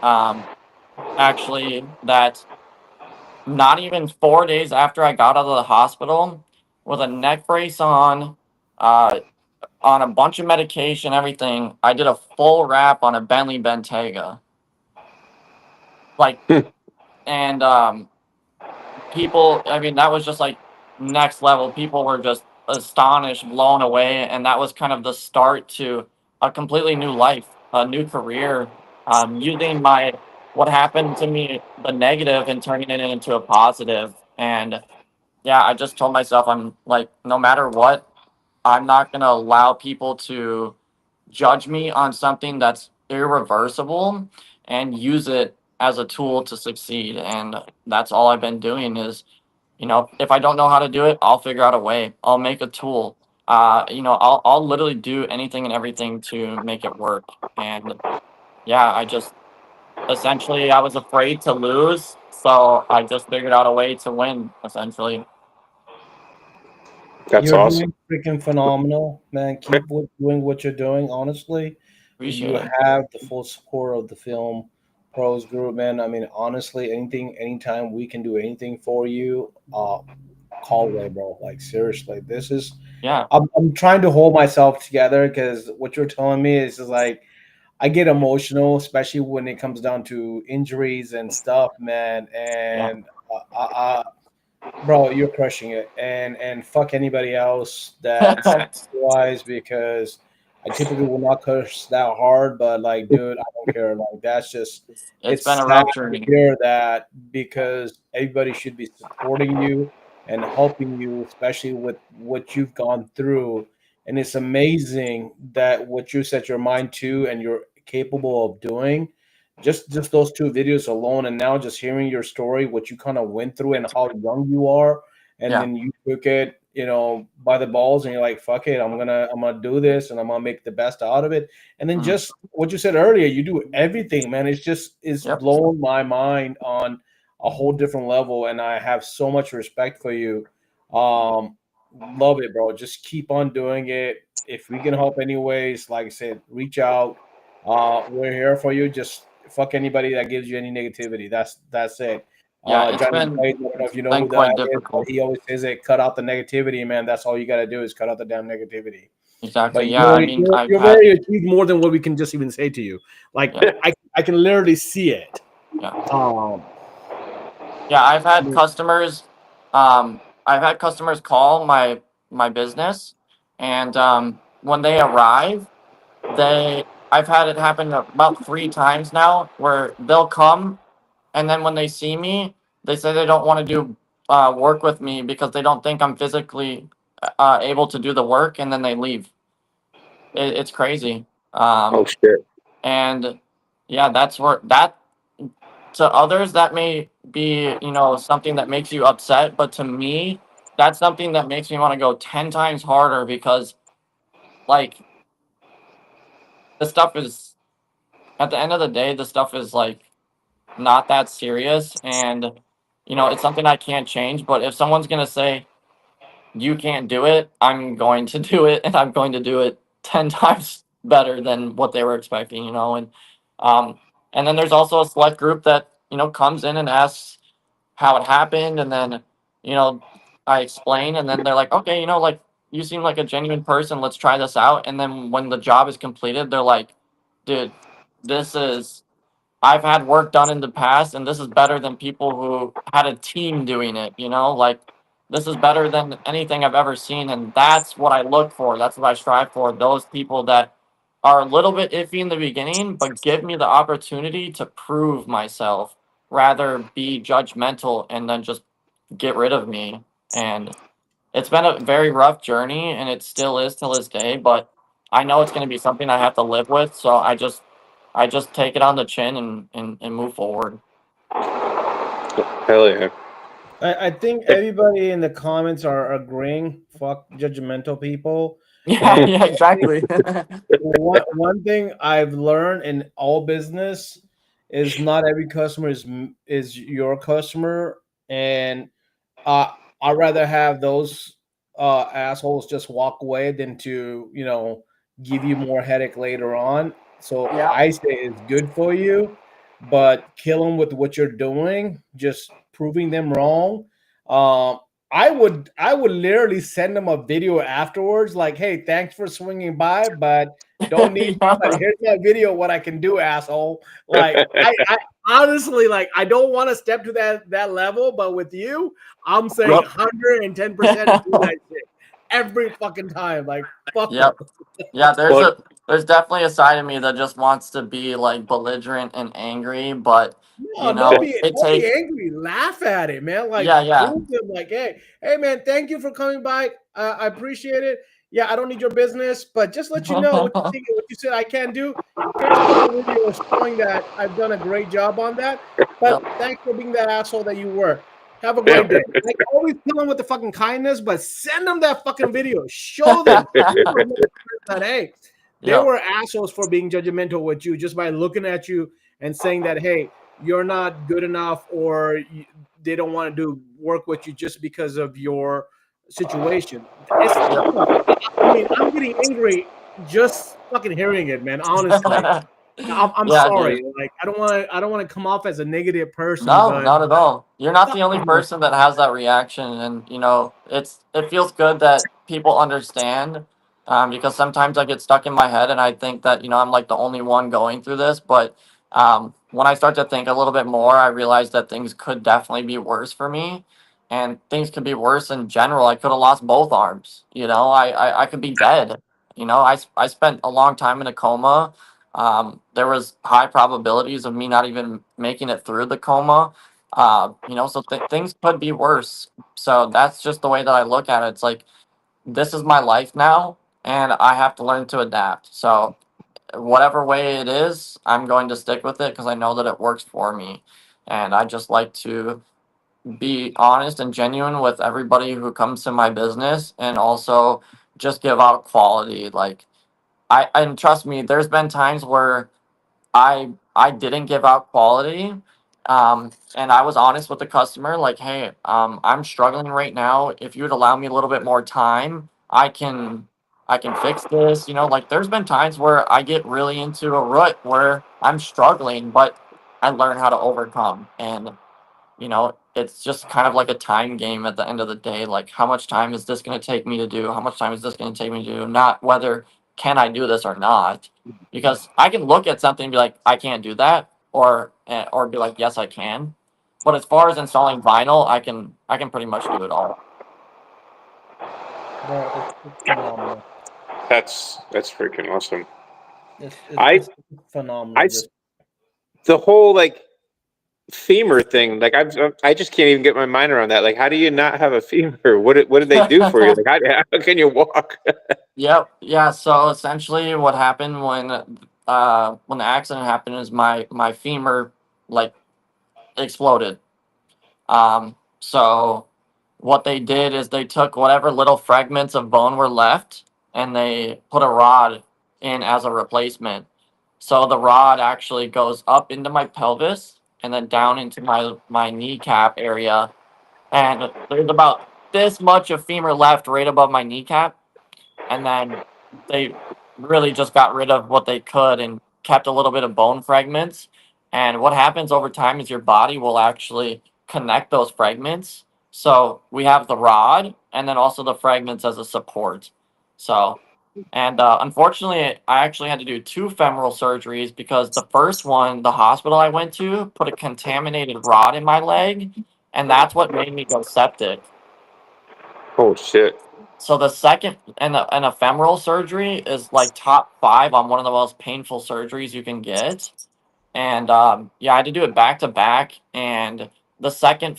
um, actually that not even 4 days after I got out of the hospital with a neck brace uh, on a bunch of medication, everything, I did a full wrap on a Bentley Bentayga. Like, and people, I mean, that was just like next level. People were just astonished, blown away. And that was kind of the start to a completely new life, a new career, using what happened to me, the negative, and turning it into a positive. And yeah, I just told myself I'm like, no matter what, I'm not gonna allow people to judge me on something that's irreversible and use it as a tool to succeed. And that's all I've been doing is, if I don't know how to do it, I'll figure out a way. I'll make a tool. I'll literally do anything and everything to make it work. And yeah, I just essentially I was afraid to lose, so I just figured out a way to win. Essentially, That's You're awesome. doing freaking phenomenal, man. Keep doing what you're doing. Honestly, appreciate you it. have the full support of the Film Pros group, man. I mean, honestly, anytime we can do anything for you, call away, bro. Like seriously, this is. Yeah. I'm trying to hold myself together because what you're telling me is just like I get emotional, especially when it comes down to injuries and stuff, man. Yeah. And bro, you're crushing it, and fuck anybody else that's wise because I typically will not curse that hard, but like, dude, I don't care. Like, that's just It's it's been a sad rough to journey. hear that because everybody should be supporting you and helping you, especially with what you've gone through. And it's amazing that what you set your mind to and you're capable of doing just those two videos alone, and now just hearing your story, what you kind of went through and how young you are, and Yeah. then you took it, by the balls, and you're like, fuck it, I'm gonna do this and I'm gonna make the best out of it. And then Mm. just what you said earlier, you do everything, man. It's Yep. blown my mind on a whole different level, and I have so much respect for you. Love it, bro. Just keep on doing it. If we can help anyways, like I said, reach out. We're here for you. Just fuck anybody that gives you any negativity. That's it. Yeah. It's Johnny been Blaze, I don't know if you know been who that quite is, but difficult. he always says it. Cut out the negativity, man. That's all you got to do is cut out the damn negativity. Exactly. But Yeah. I mean, I've you're had. very achieved more than what we can just even say to you. Like Yeah. I can literally see it. Yeah. Um, Yeah. I've I had mean, customers. I've had customers call my business, and when they arrive, I've had it happen about 3 times now, where they'll come, and then when they see me, they say they don't want to do work with me because they don't think I'm physically able to do the work, and then they leave. It's crazy. Oh Um, shit. and yeah, that's where that to others that may be something that makes you upset, but to me, that's something that makes me want to go 10 times harder because like the stuff is at the end of the day, the stuff is like not that serious, and it's something I can't change. But if someone's gonna say you can't do it, I'm going to do it, and I'm going to do it 10 times better than what they were expecting. Um, and then there's also a select group that comes in and asks how it happened, and then you know I explain, and then they're like, okay, like you seem like a genuine person. Let's try this out. And then when the job is completed, they're like, dude, this is I've had work done in the past, and this is better than people who had a team doing it. Like this is better than anything I've ever seen, and that's what I look for. That's what I strive for. Those people that are a little bit iffy in the beginning, but give me the opportunity to prove myself, rather be judgmental and then just get rid of me. And it's been a very rough journey, and it still is till this day. But I know it's going to be something I have to live with. So I just take it on the chin and move forward. Hell yeah. I think everybody in the comments are agreeing. Fuck judgmental people. Yeah, And yeah, exactly. one thing I've learned in all business is not every customer is your customer, and uh, I'd rather have those assholes just walk away than to give you more headache later on. So Yeah. I say it's good for you, but kill them with what you're doing, just proving them wrong. Um, I would literally send them a video afterwards, like, "Hey, thanks for swinging by, but don't need me, but Yeah. here's my video what I can do, asshole." Like I honestly, like, I don't want to step to that level, but with you, I'm saying Yep. 110% do that shit every fucking time. Like, fuck them. Yep. Yeah, Well, there's definitely a side of me that just wants to be like belligerent and angry, but No, You know, it don't be takes, angry. Laugh at it, man. Like yeah, yeah. prove them, like, hey, man, thank you for coming by. I appreciate it. Yeah, I don't need your business, but just let you know what you think, what you said I can do. Here's a couple videos showing that I've done a great job on that. But Yep. thanks for being that asshole that you were. Have a great Yep. day. Like always kill them with the fucking kindness, but send them that fucking video. Show them, prove them that hey, they Yep. were assholes for being judgmental with you just by looking at you and saying that hey, you're not good enough, or they don't want to do work with you just because of your situation. It's fucked up. I mean, I'm getting angry just fucking hearing it, man. Honestly, I'm Yeah, dude. sorry. Like, I don't want to come off as a negative person, No, but not at all. You're not fuck the only them. person that has that reaction, and you know, it feels good that people understand. Because sometimes I get stuck in my head, and I think that I'm like the only one going through this. But when I start to think a little bit more, I realize that things could definitely be worse for me, and things could be worse in general. I could have lost both arms. I could be dead. I spent a long time in a coma. There was high probabilities of me not even making it through the coma. So things could be worse. So that's just the way that I look at it. It's like this is my life now, and I have to learn to adapt. So whatever way it is, I'm going to stick with it because I know that it works for me. And I just like to be honest and genuine with everybody who comes to my business, and also just give out quality. Like and trust me, there's been times where I didn't give out quality, and I was honest with the customer, like, hey, I'm struggling right now. If you would allow me a little bit more time, I can fix this. Like there's been times where I get really into a rut where I'm struggling, but I learn how to overcome. And it's just kind of like a time game at the end of the day. Like, how much time is this going to take me to do? How much time is this going to take me to do? Not whether can I do this or not, because I can look at something and be like, I can't do that, or be like, yes, I can. But as far as installing vinyl, I can pretty much do it all. Bro, it's phenomenal. That's freaking awesome. I It's phenomenal. I Just the whole like femur thing, like I just can't even get my mind around that. Like, how do you not have a femur? What did they do for you? Like, how can you walk? Yep. Yeah. So essentially, what happened when the accident happened is my femur like exploded. So what they did is they took whatever little fragments of bone were left, and they put a rod in as a replacement. So the rod actually goes up into my pelvis and then down into my kneecap area, and there's about this much of femur left right above my kneecap, and then they really just got rid of what they could and kept a little bit of bone fragments. And what happens over time is your body will actually connect those fragments. So we have the rod and then also the fragments as a support. So, and unfortunately, I actually had to do two femoral surgeries because the first one, the hospital I went to, put a contaminated rod in my leg, and that's what made me go septic. Oh shit! So the second and a femoral surgery is like top five on one of the most painful surgeries you can get. And yeah, I had to do it back to back. And the second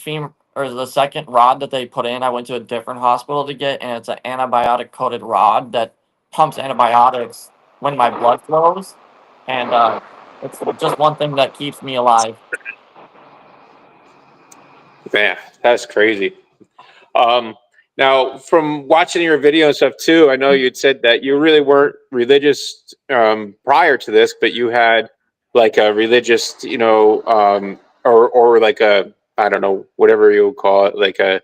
the second rod that they put in, I went to a different hospital to get, and it's an antibiotic coated rod that pumps antibiotics when my blood flows. And it's just one thing that keeps me alive. Man, that's crazy. Um, Now, from watching your video and stuff too, I know you'd said that you really weren't religious prior to this, but you had like a religious, or like a, I don't know, whatever you would call it, like a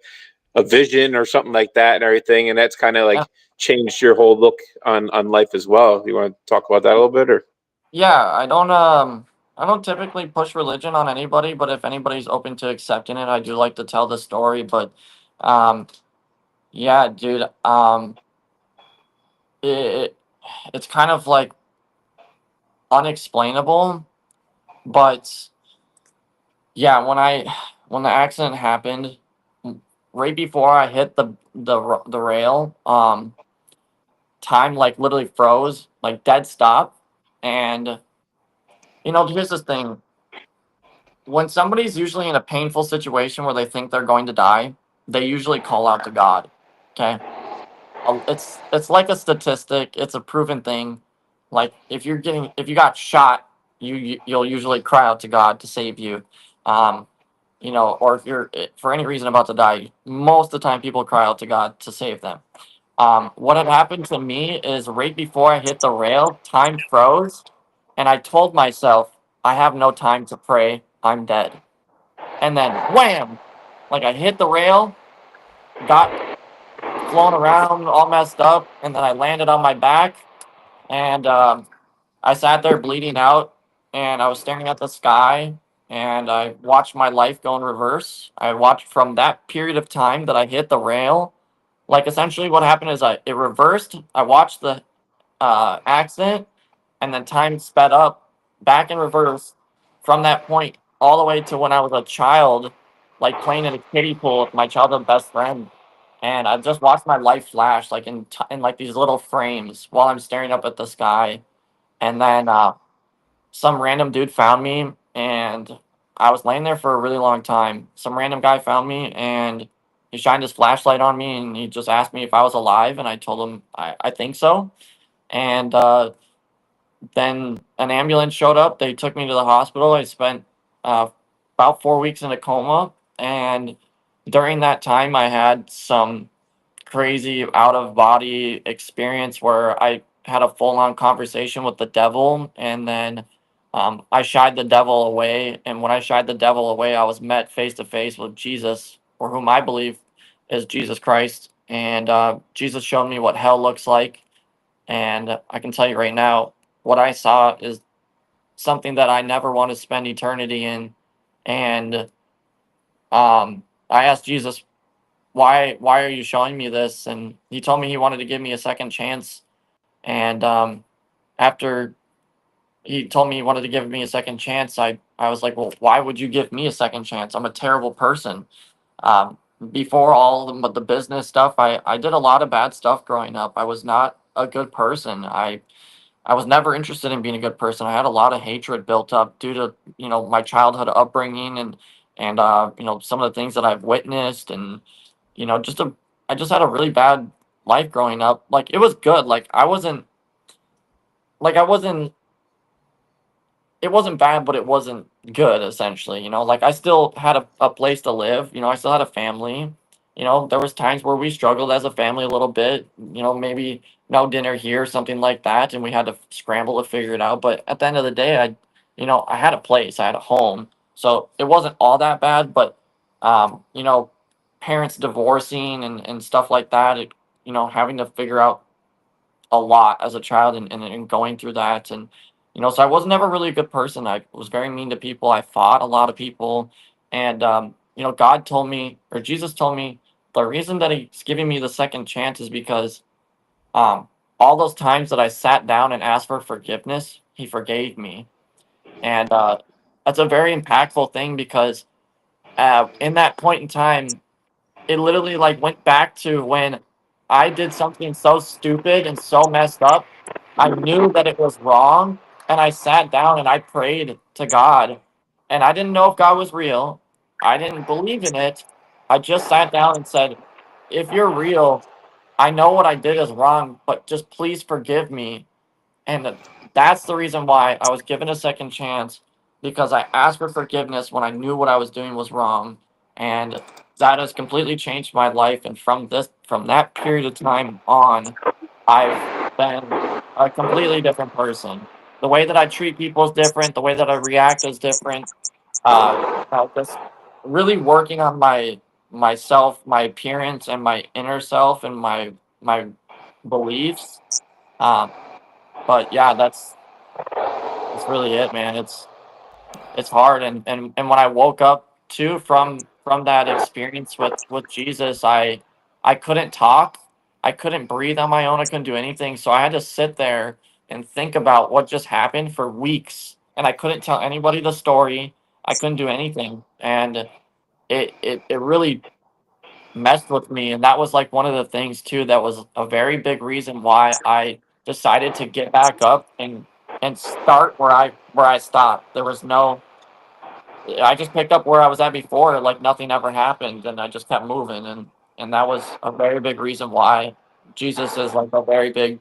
vision or something like that and everything, and that's kind of Yeah. like changed your whole look on life as well. You want to talk about that a little bit, or? Yeah, I don't typically push religion on anybody, but if anybody's open to accepting it, I do like to tell the story. But um yeah, dude, it it's kind of like unexplainable, but yeah, when the accident happened, right before I hit the rail, time like literally froze, like dead stop. And here's this thing. when somebody's usually in a painful situation where they think they're going to die, they usually call out to God. Okay, it's like a statistic. It's a proven thing. Like if you got shot, you'll usually cry out to God to save you. Um, or if you're for any reason about to die, most of the time people cry out to God to save them. What had happened to me is right before I hit the rail, time froze, and I told myself, I have no time to pray, I'm dead. And then wham! Like I hit the rail, got flown around all messed up, and then I landed on my back, and I sat there bleeding out, and I was staring at the sky, and I watched my life go in reverse. I watched from that period of time that I hit the rail. Like essentially, what happened is it reversed. I watched the accident, and then time sped up back in reverse from that point all the way to when I was a child, like playing in a kiddie pool with my childhood best friend. And I just watched my life flash like in like these little frames while I'm staring up at the sky. And then some random dude found me, and I was laying there for a really long time. Some random guy found me, and he shined his flashlight on me, and he just asked me if I was alive, and I told him I think so. And then an ambulance showed up. They took me to the hospital. I spent uh, about 4 weeks in a coma, and during that time, I had some crazy out of body experience where I had a full on conversation with the devil, and then I shied the devil away. And when I shied the devil away, I was met face to face with Jesus, or whom I believe is Jesus Christ. And Jesus showed me what hell looks like. And I can tell you right now, what I saw is something that I never want to spend eternity in. And I asked Jesus, why are you showing me this? And he told me he wanted to give me a second chance. And after he told me he wanted to give me a second chance, I was like, well, why would you give me a second chance? I'm a terrible person. um, Before all the business stuff, I did a lot of bad stuff growing up. I was not a good person. I was never interested in being a good person. I had a lot of hatred built up due to my childhood upbringing, and some of the things that I've witnessed, and you know just a I just had a really bad life growing up. Like it was good. I wasn't it wasn't bad, but it wasn't good, essentially. Like I still had a place to live. I still had a family. There was times where we struggled as a family a little bit. Maybe no dinner here, something like that, and we had to scramble to figure it out. But at the end of the day, I had a place, I had a home, so it wasn't all that bad. But um, you know, parents divorcing and stuff like that. Having to figure out a lot as a child, and going through that. And so I was never really a good person. I was very mean to people. I fought a lot of people. And God told me, or Jesus told me, the reason that he's giving me the second chance is because all those times that I sat down and asked for forgiveness, he forgave me. And that's a very impactful thing, because in that point in time, it literally like went back to when I did something so stupid and so messed up. I knew that it was wrong, and I sat down and I prayed to God. And I didn't know if God was real. I didn't believe in it. I just sat down and said, if you're real, I know what I did is wrong, but just please forgive me. And that's the reason why I was given a second chance, because I asked for forgiveness when I knew what I was doing was wrong. And that has completely changed my life. And from that period of time on, I've been a completely different person. The way that I treat people is different. The way that I react is different. Just really working on myself, my appearance, and my inner self, and my beliefs. Um, but yeah, that's really it, man. It's hard. And when I woke up too from that experience with Jesus, I couldn't talk. I couldn't breathe on my own. I couldn't do anything. So I had to sit there and think about what just happened for weeks. And I couldn't tell anybody the story. I couldn't do anything. And it really messed with me. And that was like one of the things too that was a very big reason why I decided to get back up and start where I stopped. There was no I just picked up where I was at before, like nothing ever happened, and I just kept moving, and that was a very big reason why Jesus is like a very big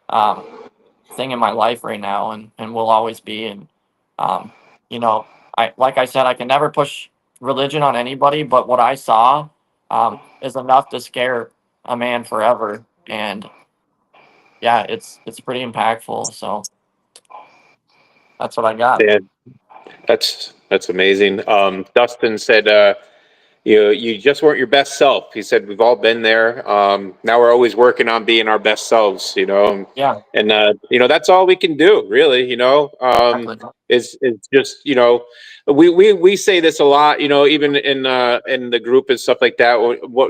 um, thing in my life right now, and will always be. And um, you know, I like I said, I can never push religion on anybody, but what I saw is enough to scare a man forever, and yeah, it's pretty impactful. So that's what I got. Yeah, that's amazing. Dustin said, you just weren't your best self. He said we've all been there. Now we're always working on being our best selves. Yeah, And that's all we can do, really. exactly. Is just we say this a lot. Even in the group and stuff like that.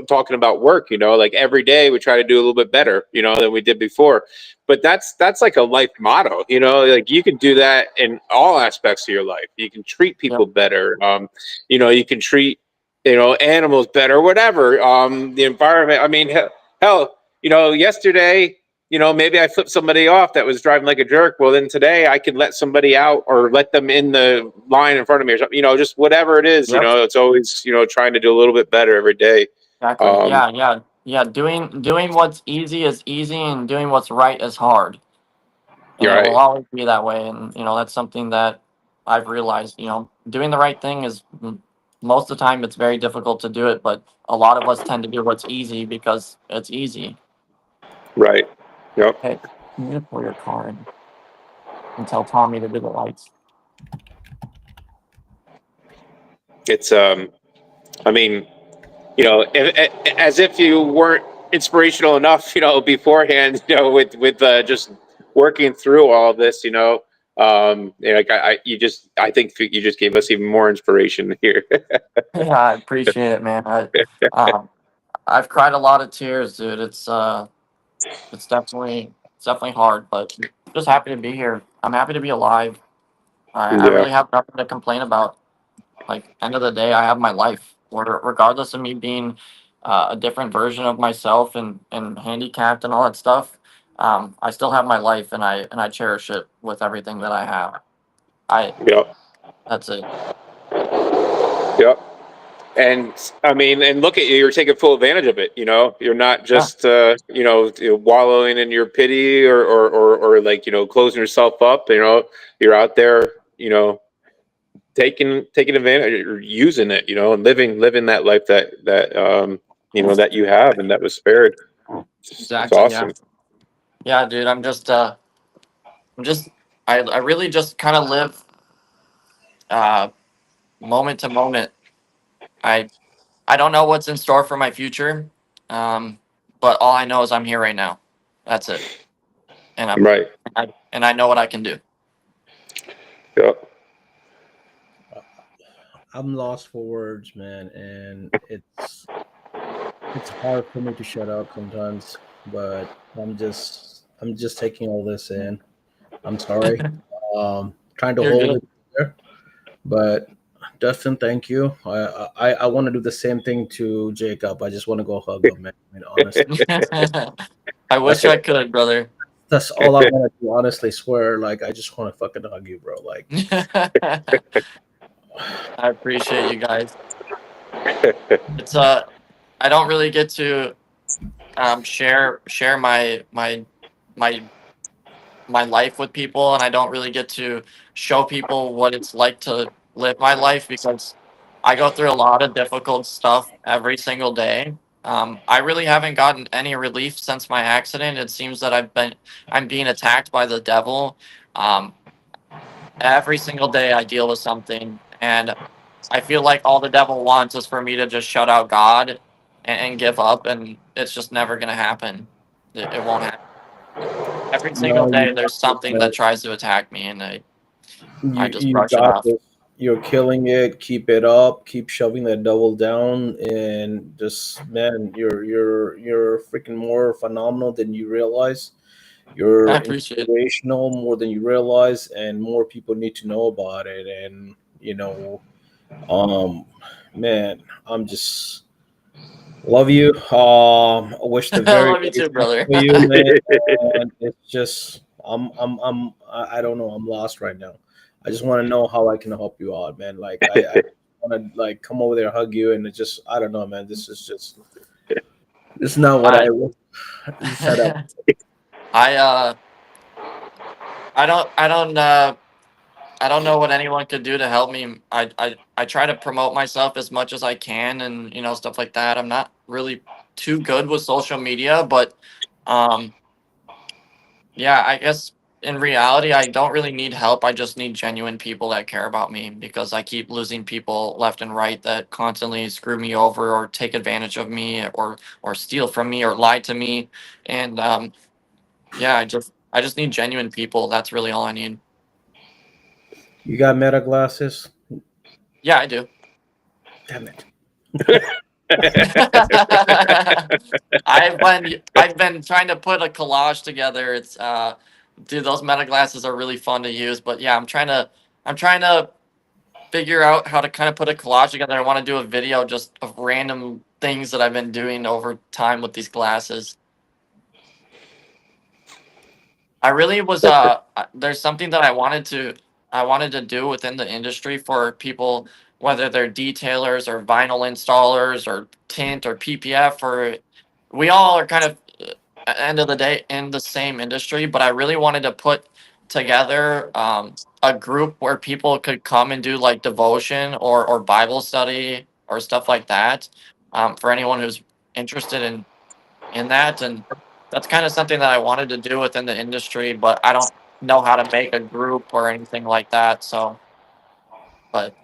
Talking about work. Like every day we try to do a little bit better. Than we did before. But that's like a life motto. Like you can do that in all aspects of your life. You can treat Yep. people better. You can treat animals better, whatever. The environment. I mean, hell, yesterday, maybe I flipped somebody off that was driving like a jerk. Well, then today I could let somebody out or let them in the line in front of me or something. Just whatever it is. Yep. It's always trying to do a little bit better every day. Exactly. Um, Yeah. Doing what's easy is easy, and doing what's right is hard, and you're it will right. always be that way. And that's something that I've realized. Doing the right thing is most of the time it's very difficult to do it, but a lot of us tend to do what's easy because it's easy. Right. Yep. Hey, you need to pull your car in and tell Tommy to do the lights. It's I mean, as if you weren't inspirational enough, beforehand, with just working through all this, like I think you just gave us even more inspiration here. Yeah, I appreciate it, man. Um, I've cried a lot of tears, dude. It's definitely hard, but just happy to be here. I'm happy to be alive. I Yeah. really have nothing to complain about. Like end of the day, I have my life. Regardless of me being a different version of myself and handicapped and all that stuff, I still have my life, and I cherish it with everything that I have. I Yep. That's it. Yep. And I mean, and look at you, you're taking full advantage of it. You're not Yeah, just, wallowing in your pity or like, closing yourself up, you're out there, taking advantage or using it, and living that life that you have and that was spared. It's exactly. Yeah, awesome. yeah, dude. I'm just. I really just kind of live uh, moment to moment. I I don't know what's in store for my future, um, but all I know is I'm here right now. That's it, and Right. I know what I can do. Yeah. I'm lost for words, man, and it's hard for me to shut up sometimes, but I'm just taking all this in. I'm sorry. Trying to You're hold it good. there, but Dustin, thank you. I want to do the same thing to Jacob. I just want to go hug him, man. I mean, honestly, I wish I could, brother. that's all I want to do. Honestly, swear, like I just want to fucking hug you, bro. Like, I appreciate you guys. It's I don't really get to share my my life with people, and I don't really get to show people what it's like to live my life because I go through a lot of difficult stuff every single day. I really haven't gotten any relief since my accident. It seems that I'm being attacked by the devil. Um, every single day I deal with something, and I feel like all the devil wants is for me to just shut out God and give up, and it's just never gonna happen. It won't happen. Every single no, you day got there's this, something man. that tries to attack me, and I just You brush it got off. this. You're killing it. Keep it up. Keep shoving that double down, and just man, you're freaking more phenomenal than you realize. I You're appreciate it. inspirational more than you realize, and more people need to know about it. And um, man, I'm just love you. I wish the I very love you too, best thing brother. for you, man. And it's just, I don't know. I'm lost right now. I just want to know how I can help you out, man. Like I want to like come over there, hug you, and it just I don't know, man. This is not what I I was set up. I I don't know what anyone could do to help me. I try to promote myself as much as I can, and stuff like that. I'm not really too good with social media, but um yeah, I guess in reality I don't really need help. I just need genuine people that care about me, because I keep losing people left and right that constantly screw me over or take advantage of me, or steal from me or lie to me. And yeah, I just need genuine people. That's really all I need. You got meta glasses? Yeah, I do. Damn it. I've been trying to put a collage together. It's dude, those meta glasses are really fun to use. But yeah, I'm trying to figure out how to kind of put a collage together. I want to do a video just of random things that I've been doing over time with these glasses. I really was there's something that I wanted to do within the industry for people, whether they're detailers or vinyl installers or tint or PPF, or we all are kind of end of the day in the same industry. But I really wanted to put together a group where people could come and do like devotion or Bible study or stuff like that, for anyone who's interested in that. And that's kind of something that I wanted to do within the industry, but I don't know how to make a group or anything like that. So, but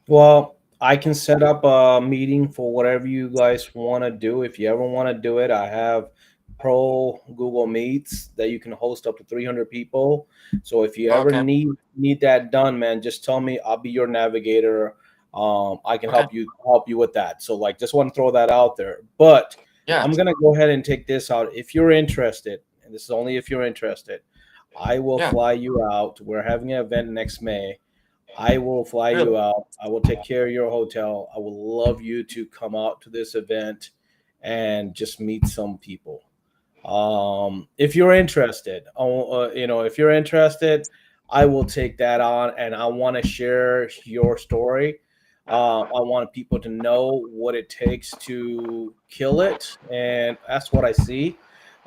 Well, I can set up a meeting for whatever you guys want to do. If you ever want to do it, I have pro Google Meets that you can host up to 300 people. So if you ever okay, need that done, man, just tell me. I'll be your navigator. I can okay, help you with that. So like, just want to throw that out there. But yeah, I'm gonna go ahead and take this out. If you're interested, and this is only if you're interested, I will yeah, fly you out. We're having an event next May. I will fly you really, out. I will take care of your hotel. I would love you to come out to this event and just meet some people. If you're interested, if you're interested, I will take that on, and I want to share your story. I want people to know what it takes to kill it, and that's what I see.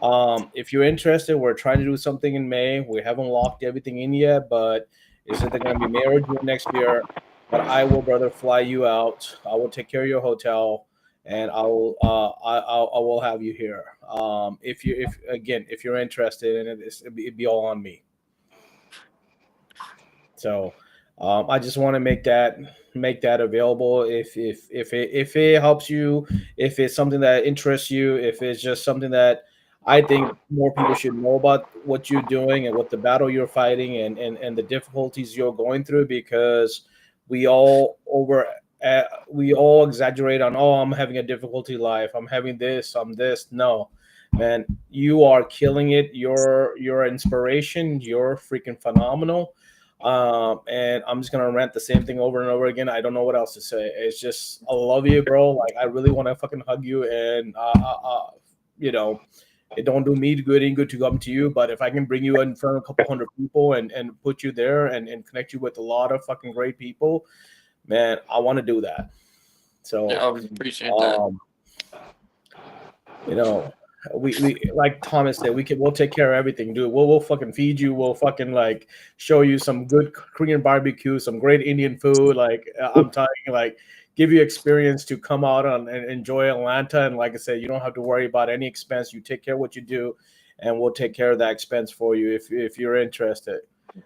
If you're interested, we're trying to do something in May. We haven't locked everything in yet, but is it going to be May or June next year? But I will, brother, fly you out. I will take care of your hotel, and I will have you here. If you're interested in it, it'd be all on me. So I just want to make that available. If it helps you, if it's something that interests you, if it's just something that I think more people should know about what you're doing and what the battle you're fighting, and the difficulties you're going through, because we all over we all exaggerate on, oh, I'm having a difficulty life, I'm having this, I'm this. No, man, you are killing it. You're an inspiration. You're freaking phenomenal. And I'm just gonna rant the same thing over and over again. I don't know what else to say. It's just I love you, bro. Like I really want to fucking hug you, and you know, it don't do me good and good to come to you. But if I can bring you in front of a couple hundred people and put you there and connect you with a lot of fucking great people, man, I want to do that. yeah, So, I would appreciate that. um, you know, we like Thomas said, we'll take care of everything, dude. We'll fucking feed you. We'll fucking like show you some good Korean barbecue, some great Indian food. Like I'm talking, like give you experience to come out and enjoy Atlanta. And like I said, you don't have to worry about any expense. You take care of what you do, and we'll take care of that expense for you if you're interested.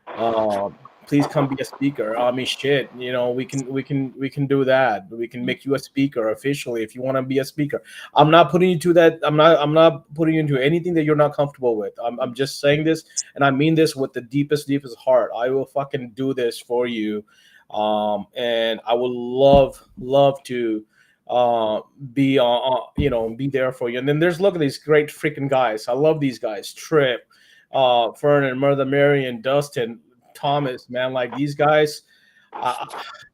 Um, Please come be a speaker. I mean, shit, we can do that. We can make you a speaker officially if you want to be a speaker. I'm not putting you to that. I'm not putting you into anything that you're not comfortable with. I'm just saying this, and I mean this with the deepest heart. I will fucking do this for you, and I would love to be be there for you. And then there's look at these great freaking guys. I love these guys. Trip, Fern and Mother Mary and Dustin, Thomas, man, like these guys, uh,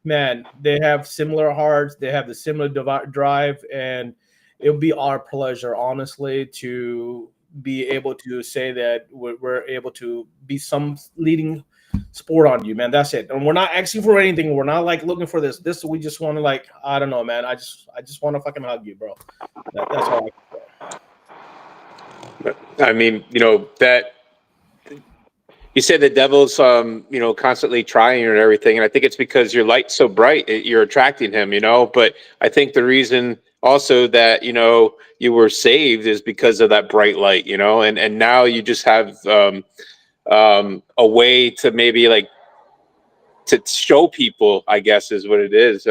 man, they have similar hearts, they have the similar drive, and it'll be our pleasure, honestly, to be able to say that we're able to be some leading support on you, man. That's it. And we're not asking for anything. We're not like looking for this. We just want to like, I don't know, man. I just want to fucking hug you, bro. That's all I mean, that you said the devil's, constantly trying and everything. And I think it's because your light's so bright, you're attracting him, but I think the reason also that, you were saved is because of that bright light, and now you just have, a way to maybe like to show people, I guess is what it is.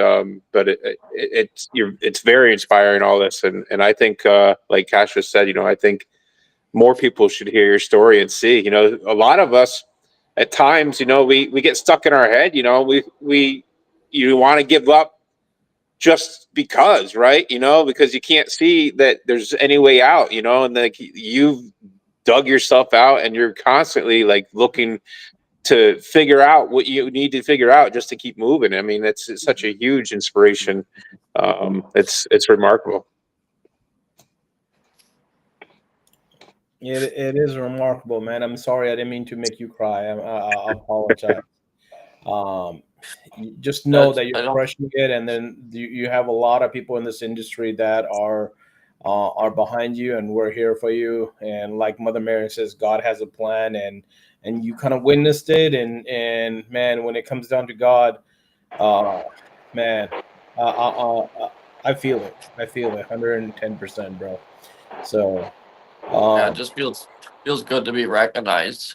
But it's very inspiring, all this. And I think, like Cash said, I think more people should hear your story and see, a lot of us at times, we get stuck in our head, you want to give up just because, right? Because you can't see that there's any way out, and like you've dug yourself out and you're constantly like looking to figure out what you need to figure out just to keep moving. I mean, it's such a huge inspiration. It's remarkable. it is remarkable, man. I'm sorry, I didn't mean to make you cry. I apologize. Just know that you're crushing it, and then you have a lot of people in this industry that are behind you, and we're here for you. And like Mother Mary says, God has a plan, and you kind of witnessed it. And man, when it comes down to God, man, I feel it. I feel it 110%, bro. So yeah, it just feels good to be recognized.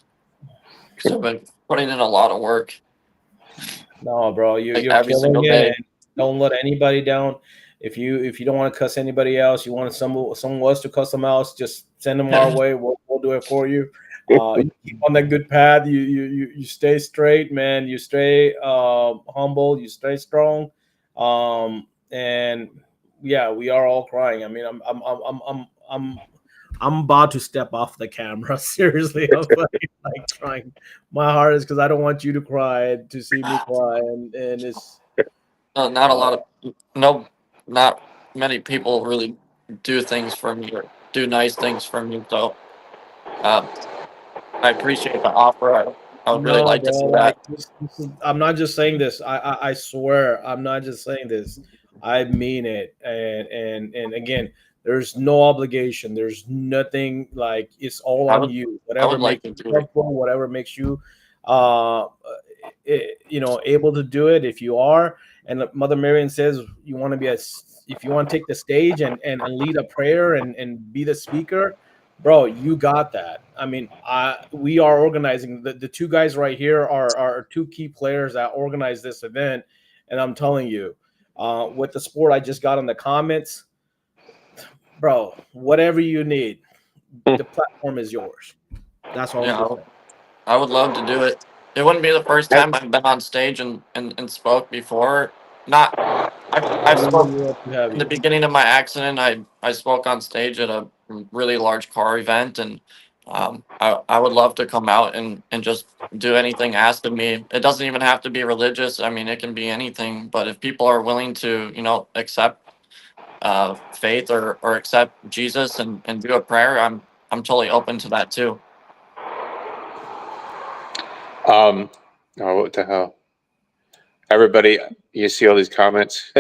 Because I've been putting in a lot of work. No, bro, you're every killing single it. day. And don't let anybody down. If you don't want to cuss anybody else, you want someone else to cuss them out, just send them our way. We'll do it for you. You keep on that good path. You stay straight, man. You stay humble. You stay strong. And yeah, we are all crying. I mean, I'm about to step off the camera. Seriously, I'm like trying my hardest because I don't want you to cry, to see me cry, and it's not a lot of not many people really do things for me or do nice things for me. So I appreciate the offer. I would really no, like bro. to see Like that. I'm not just saying this. I swear, I'm not just saying this. I mean it. And again, there's no obligation. There's nothing like it's all I on would you. I Whatever would like makes to you do it. comfortable, whatever makes you, uh, able to do it. If you are, and Mother Marian says you want to be if you want to take the stage and lead a prayer and be the speaker, bro, you got that. I mean, we are organizing. The two guys right here are two key players that organize this event, and I'm telling you, with the support I just got in the comments, bro, whatever you need, the platform is yours. That's all I'm Yeah, saying. I would love to do it. It wouldn't be the first time I've been on stage and spoke before. Not I've We spoke would love to have in the you. beginning of my accident. I spoke on stage at a really large car event, and I would love to come out and just do anything asked of me. It doesn't even have to be religious. I mean, it can be anything. But if people are willing to, accept faith or accept Jesus and do a prayer, I'm totally open to that too. Oh, what the hell? Everybody, you see all these comments.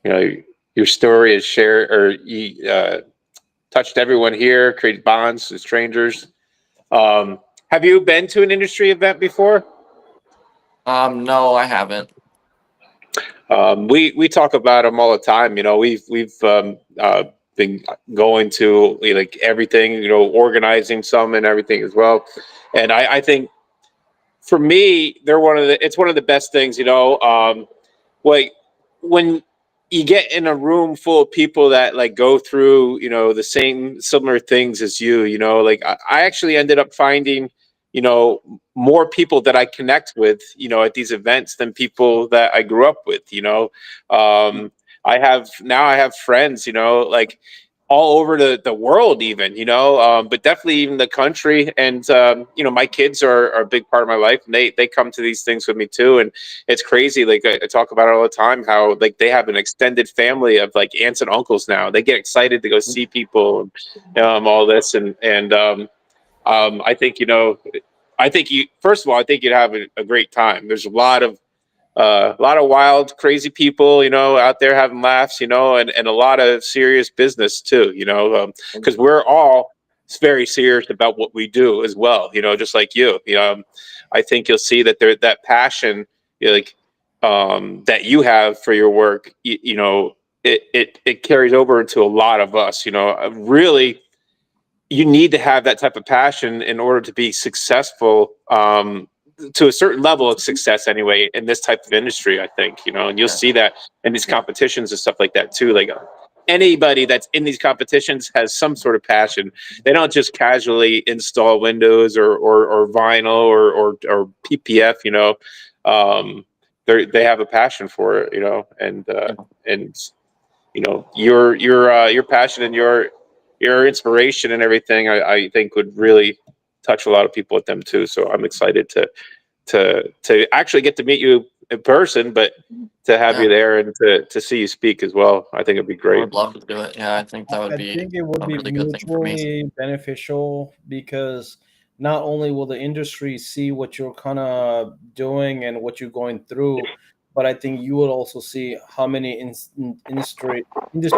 Your story is shared, or you touched everyone here, created bonds with strangers. Have you been to an industry event before? No, I haven't. We talk about them all the time. We've been going to like everything, organizing some and everything as well. And I think for me, it's one of the best things, like when you get in a room full of people that like go through, the same similar things as you, like I actually ended up finding, more people that I connect with, at these events than people that I grew up with, I have friends, like all over the world even, but definitely even the country. And, my kids are a big part of my life, and they come to these things with me too. And it's crazy. Like I talk about it all the time, how like they have an extended family of like aunts and uncles now. They get excited to go see people, all this. And I think, I think first of all, I think you'd have a great time. There's a lot of wild, crazy people, out there having laughs, and a lot of serious business too, because we're all very serious about what we do as well, just like you. I think you'll see that that passion, that you have for your work, it carries over into a lot of us. Really, you need to have that type of passion in order to be successful. To a certain level of success anyway in this type of industry, I think, and you'll see that in these competitions and stuff like that too. Like anybody that's in these competitions has some sort of passion. They don't just casually install windows or vinyl or PPF, they have a passion for it, and your passion and your inspiration and everything, I think would really touch a lot of people with them too. So I'm excited to actually get to meet you in person, but to have you there and to see you speak as well. I think it'd be great. I would love to do it. Yeah, I think that would be. I think it would a be really good thing for me. mutually beneficial, because not only will the industry see what you're kind of doing and what you're going through, but I think you will also see how many industry brothers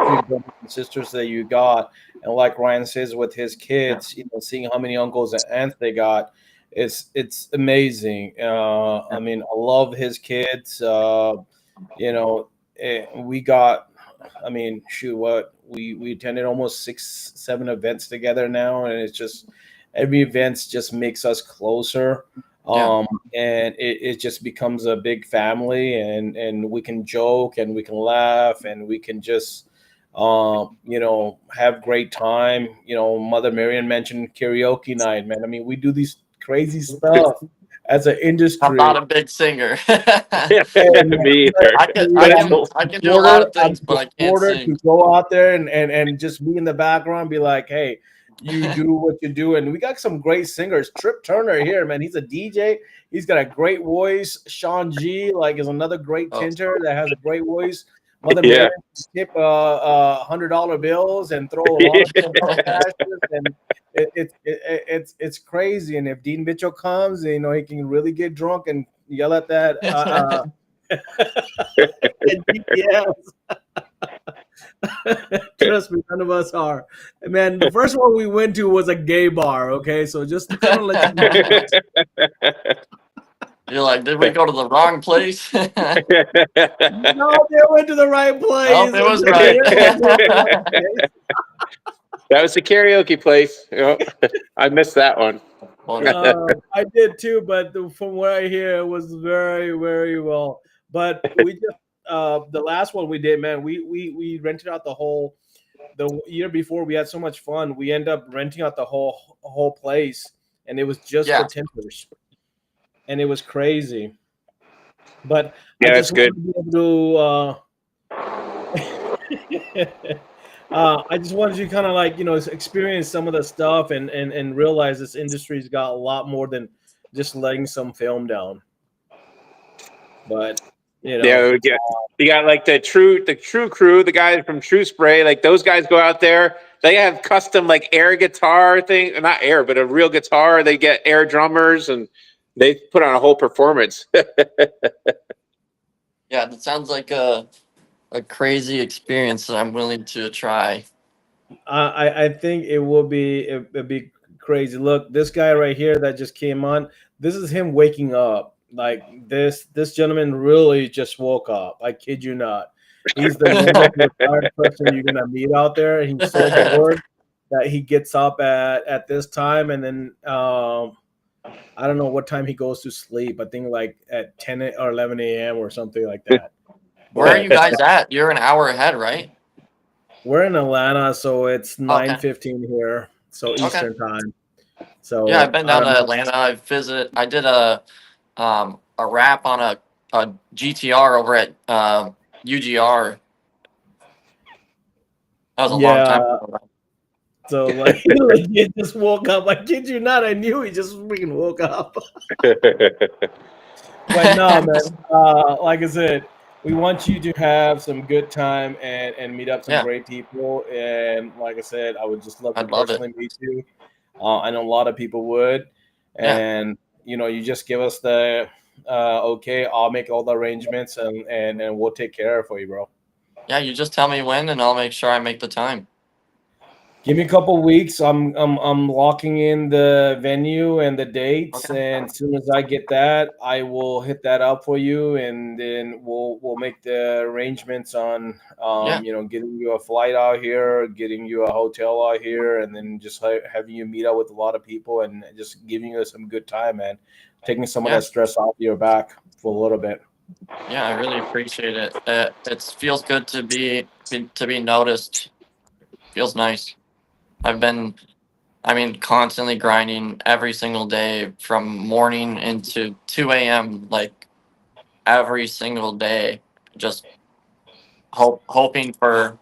and sisters that you got, and like Ryan says with his kids, seeing how many uncles and aunts they got, it's amazing. I mean, I love his kids. We got. I mean, shoot, we attended almost 6-7 events together now, and it's just every event just makes us closer. And it just becomes a big family, and we can joke and we can laugh and we can just have great time. Mother Marian mentioned karaoke night, man. I mean, we do these crazy stuff as an industry. I'm not a big singer. Me either. I can do a lot of things, but I can't sing. To go out there and just be in the background, be like, hey, you do what you do. And we got some great singers. Trip Turner here, man. He's a DJ. He's got a great voice. Sean G, is another great tinter that has a great voice. Mother Mary tip $100 bills and throw a lot of passes, and it's crazy. And if Dean Mitchell comes, he can really get drunk and yell at that. Trust me, none of us are. Man, the first one we went to was a gay bar. Okay, so just to kind of let you know. You're like, did we go to the wrong place? No, they went to the right place. Oh, it was right. That was the karaoke place. I missed that one. I did too, but from what I hear, it was very, very well. But we just the last one we did, man, we rented out the year before. We had so much fun. We ended up renting out the whole place, and it was just for timpers. And it was crazy, but I just wanted to be able to. I just wanted you to kind of experience some of the stuff and realize this industry's got a lot more than just letting some film down. But you got like the true crew, the guys from True Spray, like those guys go out there. They have custom air guitar thing, not air, but a real guitar. They get air drummers and they put on a whole performance. Yeah, that sounds like a crazy experience that I'm willing to try. I think it will be it'd be crazy. Look, this guy right here that just came on, this is him waking up. This gentleman really just woke up. I kid you not. He's the most retired person you're gonna meet out there. He's so bored that he gets up at this time, and then I don't know what time he goes to sleep. I think at 10 or 11 a.m. or something like that. Where are you guys at? You're an hour ahead, right? We're in Atlanta, so it's 9:15 here, so Eastern time. So yeah, I've been down to Atlanta. I did a rap on a GTR over at UGR. That was a long time ago. So he just woke up. I kid you not, I knew he just freaking woke up. But no, man. Like I said, we want you to have some good time and meet up some great people. And like I said, I would just love to personally meet you. I know a lot of people would. And you just give us the okay. I'll make all the arrangements, and we'll take care of it for you, bro. Yeah, you just tell me when, and I'll make sure I make the time. Give me a couple weeks. I'm locking in the venue and the dates, Okay. and as soon as I get that, I will hit that up for you, and then we'll make the arrangements on Yeah, getting you a flight out here, getting you a hotel out here, and then just having you meet up with a lot of people and just giving you some good time, man. Taking some of yeah, that stress off your back for a little bit. yeah. I really appreciate it. It feels good to be noticed. Feels nice. I've been, I mean, constantly grinding every single day from morning into 2 a.m. Like every single day, just hoping for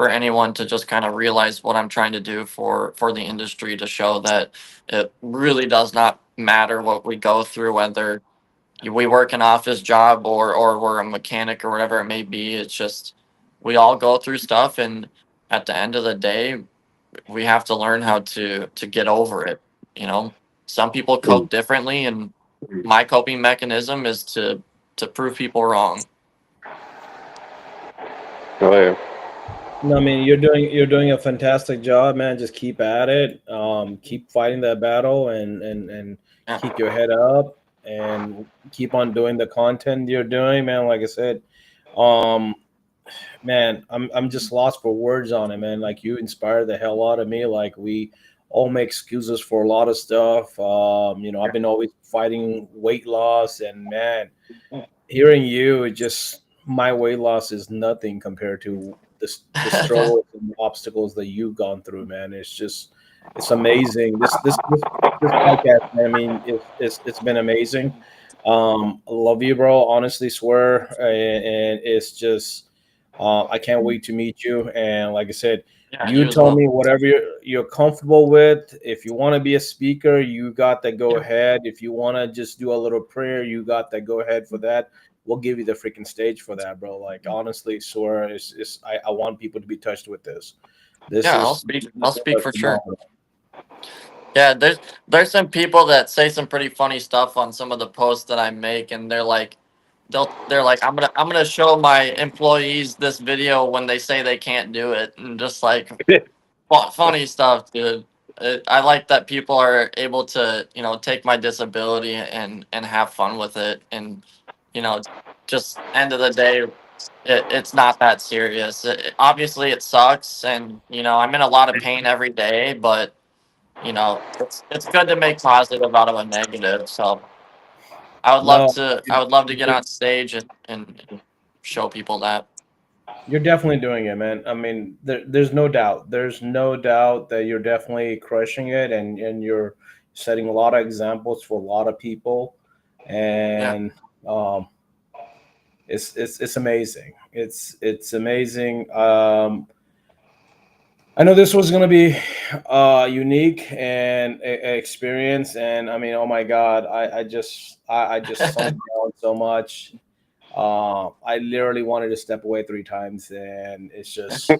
anyone to just kind of realize what I'm trying to do for the industry, to show that it really does not matter what we go through, whether we work an office job or we're a mechanic or whatever it may be. It's just we all go through stuff, and at the end of the day, we have to learn how to get over it. You know, some people cope differently, and my coping mechanism is to prove people wrong. Oh yeah. No, I mean you're doing a fantastic job, man. Just keep at it. Keep fighting that battle, and Yeah, keep your head up, and keep on doing the content you're doing, man. Like I said, um, man, I'm just lost for words on it, man. Like you inspire the hell out of me. Like we all make excuses for a lot of stuff. I've been always fighting weight loss, and man, hearing you, it just my weight loss is nothing compared to the struggles and the obstacles that you've gone through, man. It's amazing. This podcast, man, I mean, it's been amazing. I love you, bro. Honestly, swear, and it's just I can't wait to meet you. And like I said, yeah, you you as tell well. me whatever you're comfortable with. If you want to be a speaker, you got that. Go Yeah, ahead. If you want to just do a little prayer, you got that. Go ahead for that. We'll give you the freaking stage for that, bro. Like honestly, swear, I want people to be touched with this. This yeah. is I'll speak for sure. phenomenal. Yeah, there's some people that say some pretty funny stuff on some of the posts that I make, and they're like, I'm gonna show my employees this video when they say they can't do it, and just like funny stuff, dude. I like that people are able to, take my disability and have fun with it, and you know, just end of the day, it's not that serious. Obviously, it sucks, and I'm in a lot of pain every day, but it's good to make positive out of a negative. So No, I would love to get on stage and show people that. you're definitely doing it, man. I mean, there's no doubt. There's no doubt that you're definitely crushing it, and you're setting a lot of examples for a lot of people, Yeah, and um, it's amazing. It's amazing. I know this was going to be unique and experience, and I mean, oh my God, I just sunk down so much. I literally wanted to step away 3 times, and it's just thank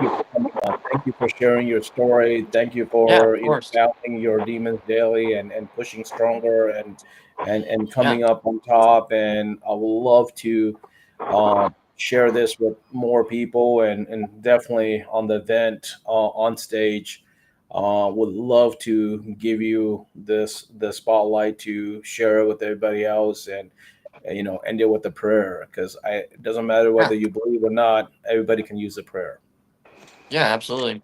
you for coming on. Thank you for sharing your story. Thank you yeah, for of course. battling your demons daily and pushing stronger and Yeah, coming up on top. And I would love to share this with more people, and definitely on the event on stage. Would love to give you the spotlight to share it with everybody else, and end it with a prayer, because it doesn't matter yeah, whether you believe or not, everybody can use a prayer. yeah, absolutely.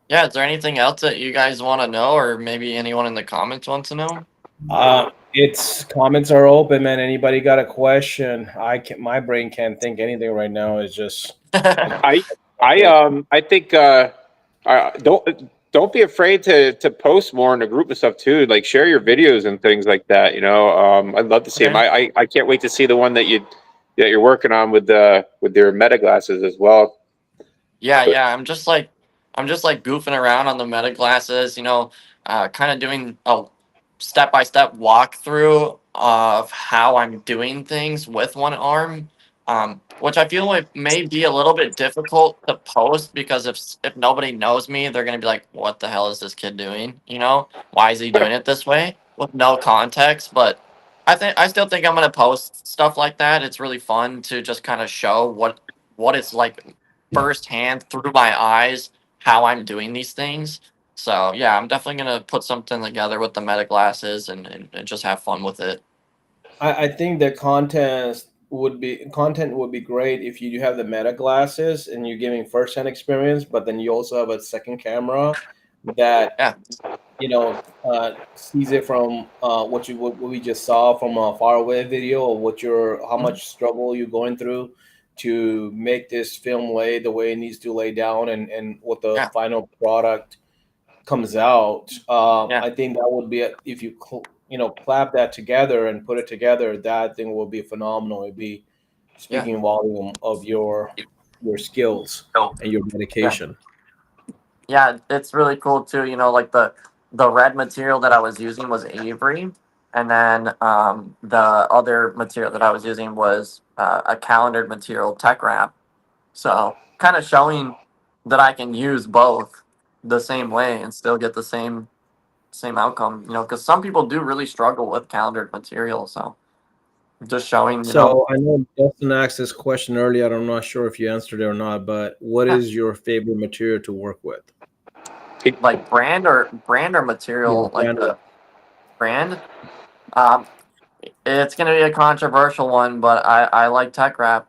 Yeah, is there anything else that you guys want to know, or maybe anyone in the comments wants to know? It's comments are open, man. Anybody got a question? My brain can't think anything right now. It's just I I can't. I think don't be afraid to post more in the group and stuff too. Like share your videos and things like that. I'd love to see them. Okay. I can't wait to see the one that you're working on with your meta glasses as well. Yeah, But yeah. I'm just like goofing around on the meta glasses, kind of doing a step-by-step walkthrough of how I'm doing things with one arm. which I feel like may be a little bit difficult to post because if nobody knows me, they're gonna be like, "What the hell is this kid doing? You know, why is he doing it this way with no context?" But I still think I'm gonna post stuff like that. It's really fun to just kind of show what it's like firsthand through my eyes how I'm doing these things. So yeah, I'm definitely gonna put something together with the meta glasses and just have fun with it. I think the content would be great if you do have the meta glasses and you're giving first hand experience, but then you also have a second camera that Yeah. sees it from what we just saw from a far away video, or how Mhm. much struggle you're going through to make this film lay the way it needs to lay down, and what the Yeah. final product comes out. Yeah. I think that would be if you clap that together and put it together, that thing will be phenomenal. It'd be Yeah. speaking volume of your skills and your Yeah. dedication. Yeah, it's really cool too. You know, like the red material that I was using was Avery, and then the other material that I was using was a calendared material, Tech Wrap. So kind of showing that I can use both the same way and still get the same outcome. You know, because some people do really struggle with calendared material. So just showing, you know, So I know Justin asked this question earlier. I'm not sure if you answered it or not, but what yeah, is your favorite material to work with? like brand or Yeah, material, like brand the brand. Um, it's gonna be a controversial one, but I like Tech Wrap.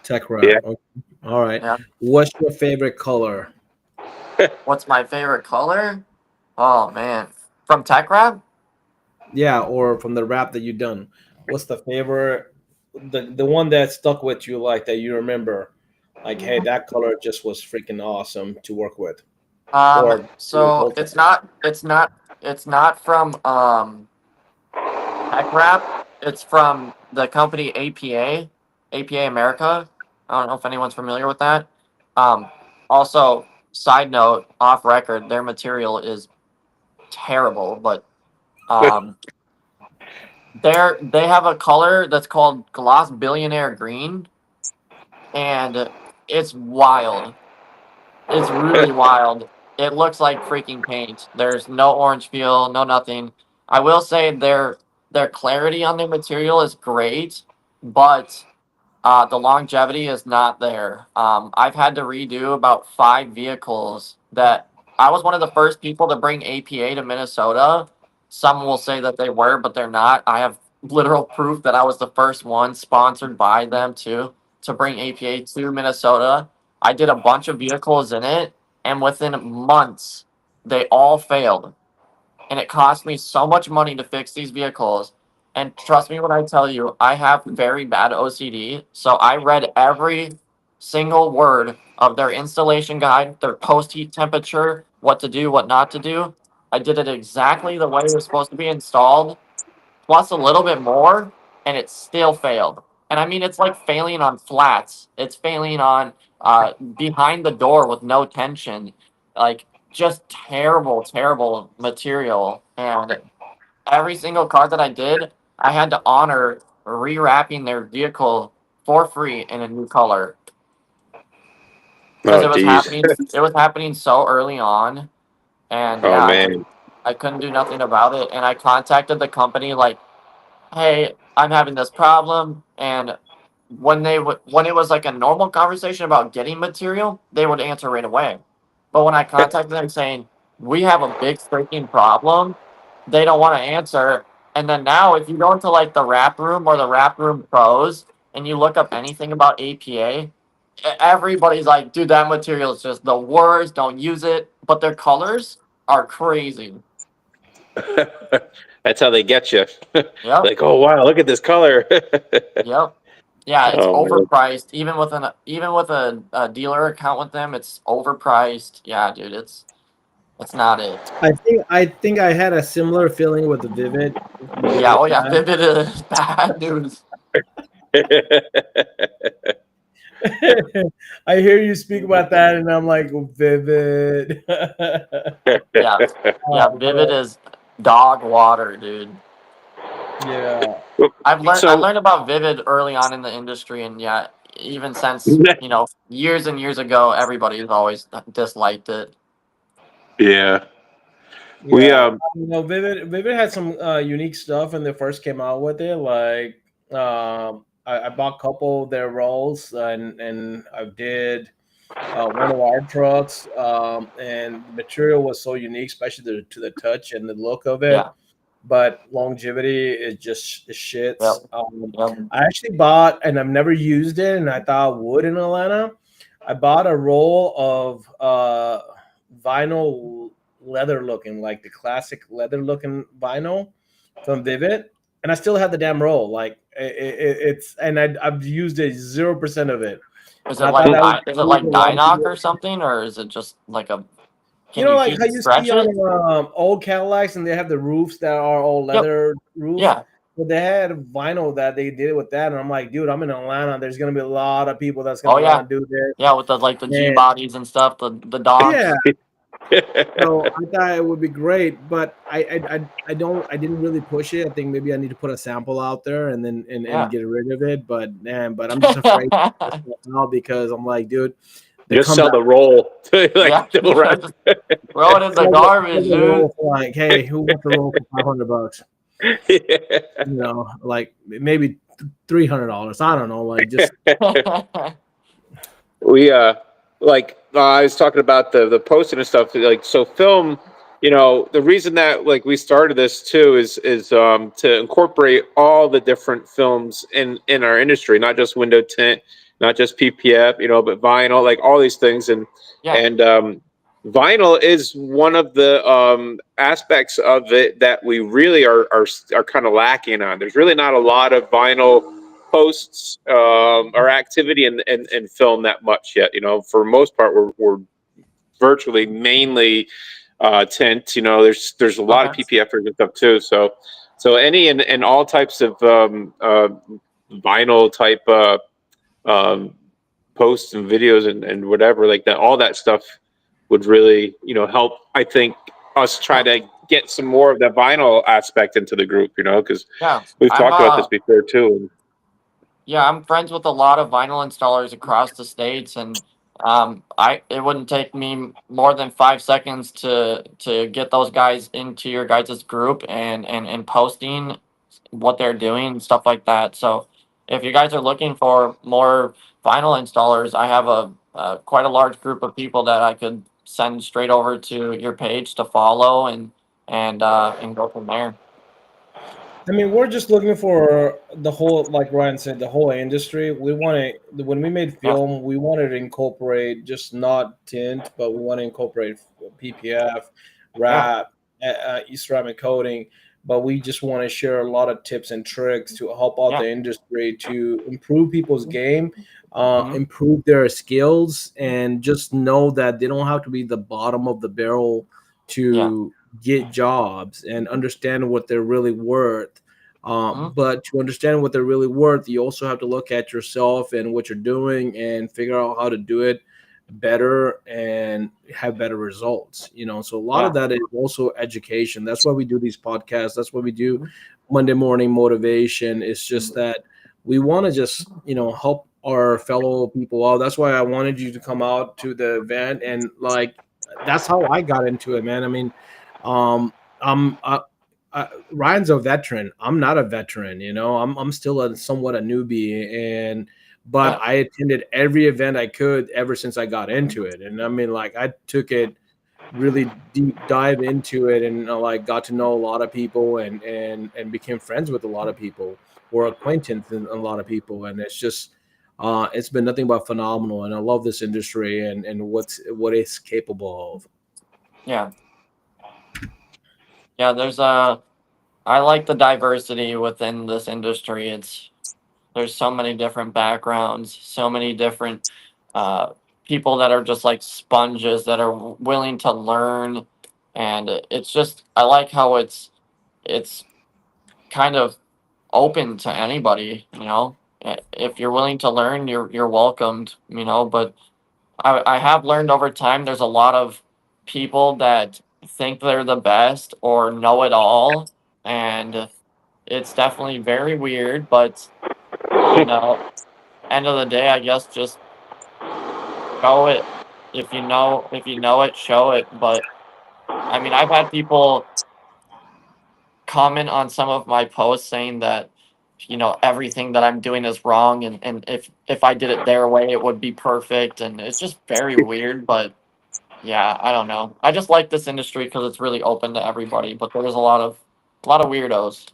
tech wrap. Yeah. Okay. All right. Yeah. What's your favorite color? What's my favorite color? Oh man, from Tech Wrap. Yeah, or from the wrap that you've done. What's the favorite, the one that stuck with you, like that you remember, like, hey, that color just was freaking awesome to work with, or So both of it's them. not from Tech Wrap. It's from the company APA America. I don't know if anyone's familiar with that. Um, Also, side note, off record, their material is terrible, but um, they have a color that's called Gloss Billionaire Green, and it's wild. It's really wild. It looks like freaking paint. There's no orange peel, no nothing. I will say their clarity on their material is great, but the longevity is not there. I've had to redo about 5 vehicles that I was one of the first people to bring APA to Minnesota. Some will say that they were, but they're not. I have literal proof that I was the first one sponsored by them too to bring APA to Minnesota. I did a bunch of vehicles in it, and within months, they all failed. And it cost me so much money to fix these vehicles. And trust me when I tell you, I have very bad OCD. So I read every single word of their installation guide, their post heat temperature, what to do, what not to do. I did it exactly the way it was supposed to be installed, plus a little bit more, and it still failed. And I mean, it's like failing on flats. It's failing on behind the door with no tension. Like just terrible, terrible material. And every single car that I did, I had to honor rewrapping their vehicle for free in a new color because Oh, it was geez. happening. It was happening so early on, and Oh, yeah, man. I couldn't do nothing about it. And I contacted the company like, hey, I'm having this problem. And when it was like a normal conversation about getting material, they would answer right away. But when I contacted them saying we have a big freaking problem, they don't want to answer. And then now, if you go into like the wrap room or the wrap room pros and you look up anything about APA, everybody's like, dude, that material is just the worst. Don't use it. But their colors are crazy. That's how they get you. Yep. Like, oh, wow, look at this color. Yep. Yeah, it's Oh, man. overpriced. Even with a dealer account with them, it's overpriced. Yeah, dude, it's not it. I think I had a similar feeling with the Vivid. Yeah, oh yeah, Vivid is bad news. I hear you speak about that, and I'm like, Vivid. Yeah, yeah, Oh, Vivid is dog water, dude. Yeah. I So learned about Vivid early on in the industry, and yeah, even since years and years ago, everybody has always disliked it. yeah, we Yeah, Vivid had some unique stuff when they first came out with it. Like, I bought a couple of their rolls, and I did one of our trucks, and the material was so unique, especially to the touch and the look of it. Yeah. But longevity is just Yep. shits. Yep. I actually bought, and I've never used it, and I thought I would in Atlanta. I bought a roll of vinyl leather looking, like the classic leather looking vinyl from Vivid, and I still have the damn roll. Like it's, and I've used it 0% of it, Is and it I thought like that would is it prove a like lot of Dynoc people. or something, or is it just like a? You Can know, you like heat how and you see stretch on it? old Cadillacs, and they have the roofs that are all Yep. leather roofs. Yeah. But they had vinyl that they did with that, and I'm like, dude, I'm in Atlanta. There's gonna be a lot of people that's Oh gonna yeah. want to do this, Yeah, with the G and bodies and stuff, the yeah. dogs. So I thought it would be great, but I didn't really push it. I think maybe I need to put a sample out there and then and Yeah. get rid of it. But man, but I'm just afraid now because I'm like, dude, they just come sell back. the roll to Yeah. like double wrap. Throw it in the Sell garbage, the dude. roll for like, hey, who wants a roll for $500? Yeah. You know, like maybe $300. I don't know, like just We like I was talking about the posting and stuff. Like so, film. You know, the reason that like we started this too is to incorporate all the different films in our industry, not just window tint, not just PPF, you know, but vinyl, like all these things, Yeah. and vinyl is one of the aspects of it that we really are kind of lacking on. There's really not a lot of vinyl posts or activity in film that much yet. You know, for the most part, we're virtually mainly tint. You know, there's a lot of Okay. PPFers and stuff too. So any and all types of vinyl type um, posts and videos and whatever like that, all that stuff would really help. I think us try Yeah. to get some more of the vinyl aspect into the group. You know, because Yeah. we've I'm talked about this before too. Yeah, I'm friends with a lot of vinyl installers across the states, and I it wouldn't take me more than 5 seconds to get those guys into your guys' group and posting what they're doing and stuff like that. So if you guys are looking for more vinyl installers, I have a quite a large group of people that I could send straight over to your page to follow and go from there. I mean, we're just looking for the whole, like Ryan said, the whole industry. We want to, when we made Yeah, film, we wanted to incorporate just not tint, but we want to incorporate PPF, yeah, wrap, ceramic coating. But we just want to share a lot of tips and tricks to help out yeah. the industry to improve people's game, Hmm. improve their skills, and just know that they don't have to be the bottom of the barrel Yeah. to get jobs and understand what they're really worth. Hmm. But to understand what they're really worth, you also have to look at yourself and what you're doing and figure out how to do it better and have better results. So a lot of Yeah. that is also education. That's why we do these podcasts. That's why we do Monday morning motivation. It's just that we want to just help our fellow people out. That's why I wanted you to come out to the event, and like that's how I got into it, man. I mean, um, I'm Ryan's a veteran. I'm not a veteran. I'm still somewhat a newbie, but Yeah. I attended every event I could ever since I got into it. And I mean, like I took it really deep dive into it, and like got to know a lot of people, and became friends with a lot of people, or acquaintance with a lot of people, and it's been nothing but phenomenal. And I love this industry and what it's capable of. Yeah. Yeah, I like the diversity within this industry. There's so many different backgrounds, so many different uh, people that are just like sponges that are willing to learn, and it's just I like how it's kind of open to anybody. If you're willing to learn, you're welcomed. But I have learned over time there's a lot of people that think they're the best or know it all, and it's definitely very weird, but you know, end of the day, I guess just show it. If you know it, show it. But I mean, I've had people comment on some of my posts saying that everything that I'm doing is wrong, and if I did it their way, it would be perfect, and it's just very weird. But yeah, I don't know. I just like this industry because it's really open to everybody, but there's a lot of weirdos.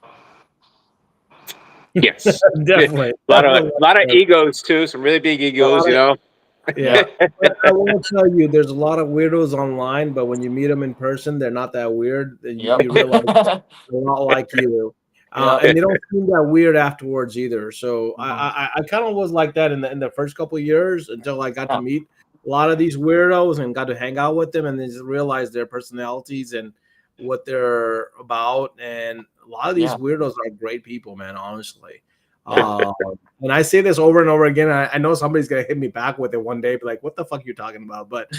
Yes. Definitely. A lot of egos too. Some really big egos, Yeah. But I will tell you, there's a lot of weirdos online, but when you meet them in person, they're not that weird. And Yep. you realize they're not like you. Yep. And they don't seem that weird afterwards either. So Mhm. I kind of was like that in the first couple of years until I got to Yeah. meet a lot of these weirdos and got to hang out with them and then just realize their personalities and what they're about. And a lot of these Yeah. weirdos are great people, man, honestly. Yeah. And I say this over and over again. I know somebody's gonna hit me back with it one day, be like, "What the fuck are you talking about?" But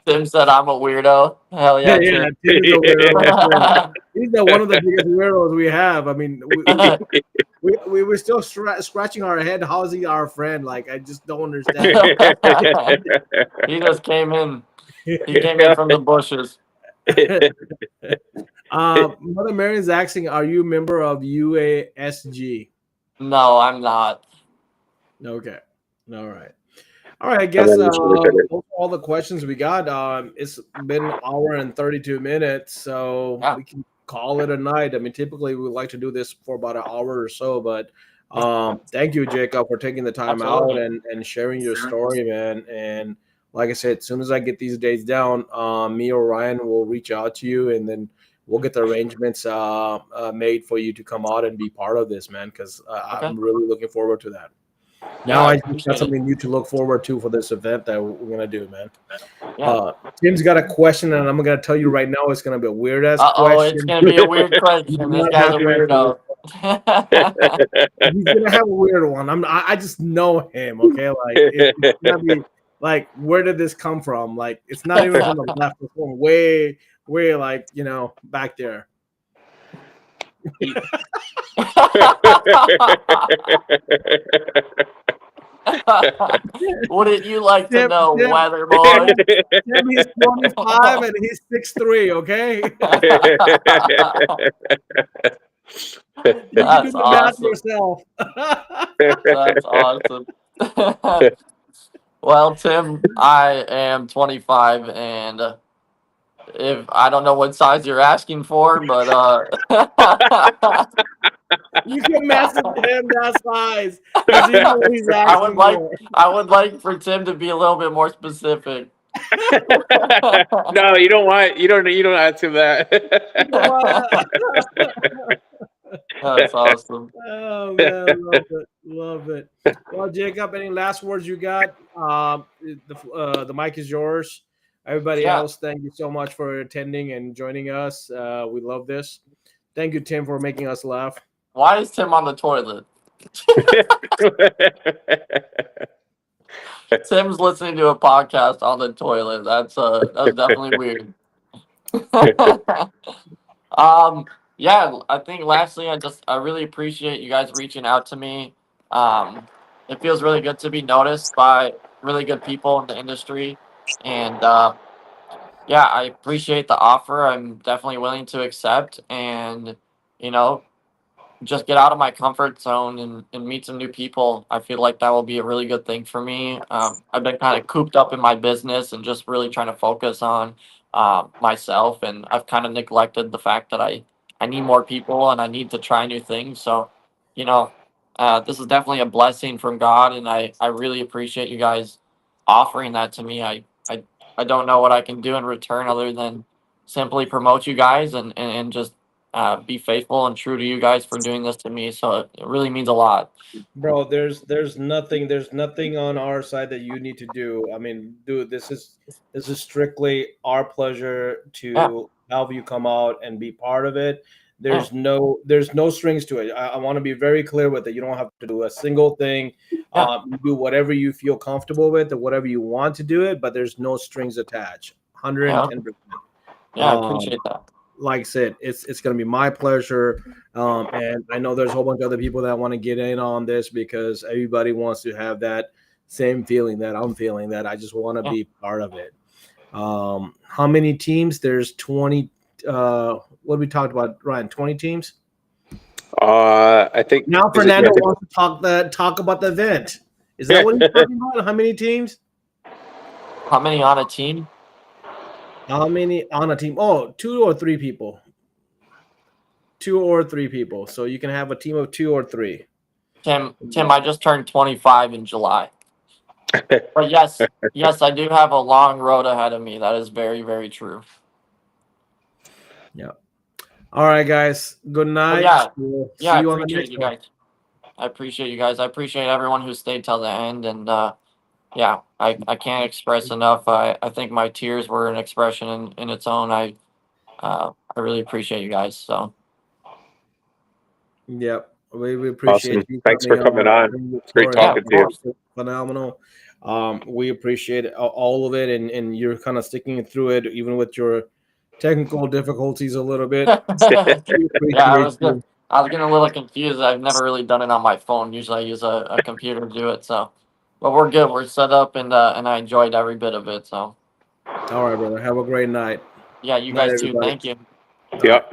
Tim said I'm a weirdo. Hell yeah, yeah, Tim. Tim is a weirdo. He's one of the biggest weirdos we have. I mean, we were still scratching our head. How is he our friend? Like, I just don't understand. He just came in. He came in from the bushes. Mother Mary's asking, "Are you a member of UASG?" No, I'm not. Okay, all right. All right, I guess those are all the questions we got. It's been an hour and 32 minutes, so Yeah. we can call it a night. I mean, typically we like to do this for about an hour or so, but thank you, Jacob, for taking the time out and sharing your story, man. And like I said, as soon as I get these dates down, me or Ryan will reach out to you, and then we'll get the arrangements made for you to come out and be part of this, man, because I'm really looking forward to that. Now I just got something new to look forward to for this event that we're gonna do, man. Yeah. Tim's got a question, and I'm gonna tell you right now, it's gonna be a weird ass Oh, question. it's gonna be a weird question. This guy's a weirdo. He's gonna have a weird one. I just know him, okay? Like it's gonna be like, where did this come from? Like, it's not even from the left, it's from way, like, back there. Wouldn't you like to know, weather boy? Tim, he's 25 and he's 6'3", okay? You can do the math yourself. That's awesome. Well, Tim, I am 25, and if I don't know what size you're asking for, but you can message him that size. He's I would like for Tim to be a little bit more specific. No, you don't ask him that. That's awesome. Oh man, love it. Well, Jacob, any last words you got? The mic is yours. Everybody else, thank you so much for attending and joining us. We love this. Thank you, Tim, for making us laugh. Why is Tim on the toilet? Tim's listening to a podcast on the toilet. That's definitely weird. Yeah, I think lastly, I really appreciate you guys reaching out to me. It feels really good to be noticed by really good people in the industry, and yeah, I appreciate the offer. I'm definitely willing to accept, and just get out of my comfort zone and meet some new people. I feel like that will be a really good thing for me. I've been kind of cooped up in my business and just really trying to focus on myself, and I've kind of neglected the fact that I need more people and I need to try new things. So, this is definitely a blessing from God, and I really appreciate you guys offering that to me. I don't know what I can do in return other than simply promote you guys and just be faithful and true to you guys for doing this to me. So it really means a lot. Bro, there's nothing on our side that you need to do. I mean, dude, this is strictly our pleasure to have you come out and be part of it. There's no strings to it. I want to be very clear with it. You don't have to do a single thing. You do whatever you feel comfortable with or whatever you want to do it, but there's no strings attached. 110%. Yeah, I appreciate that. like I said, it's going to be my pleasure. And I know there's a whole bunch of other people that want to get in on this because everybody wants to have that same feeling that I'm feeling, that I just want to be part of it. How many teams? There's 20. What we talked about, Ryan? 20 teams. I think now Fernando wants to talk about the event. Is that what he's talking about? How many teams? How many on a team? How many on a team? Oh, 2 or 3 people. 2 or 3 people. So you can have a team of 2 or 3. Tim, I just turned 25 in July. But yes, I do have a long road ahead of me. That is very, very true. Yeah. All right, guys. Good night. I See you on the next you one. guys. I appreciate you guys. I appreciate everyone who stayed till the end. And yeah, I can't express enough. I think my tears were an expression in its own. I really appreciate you guys. So. Yep. We appreciate awesome. you. Thanks for coming on. It's great talking to you. Phenomenal. We appreciate all of it, and you're kind of sticking through it, even with your technical difficulties a little bit. Yeah, I was getting a little confused. I've never really done it on my phone. Usually I use a computer to do it. So, but we're good. We're set up, and I enjoyed every bit of it. So. All right, brother. Have a great night. Yeah, you guys too. Thank you. Yep.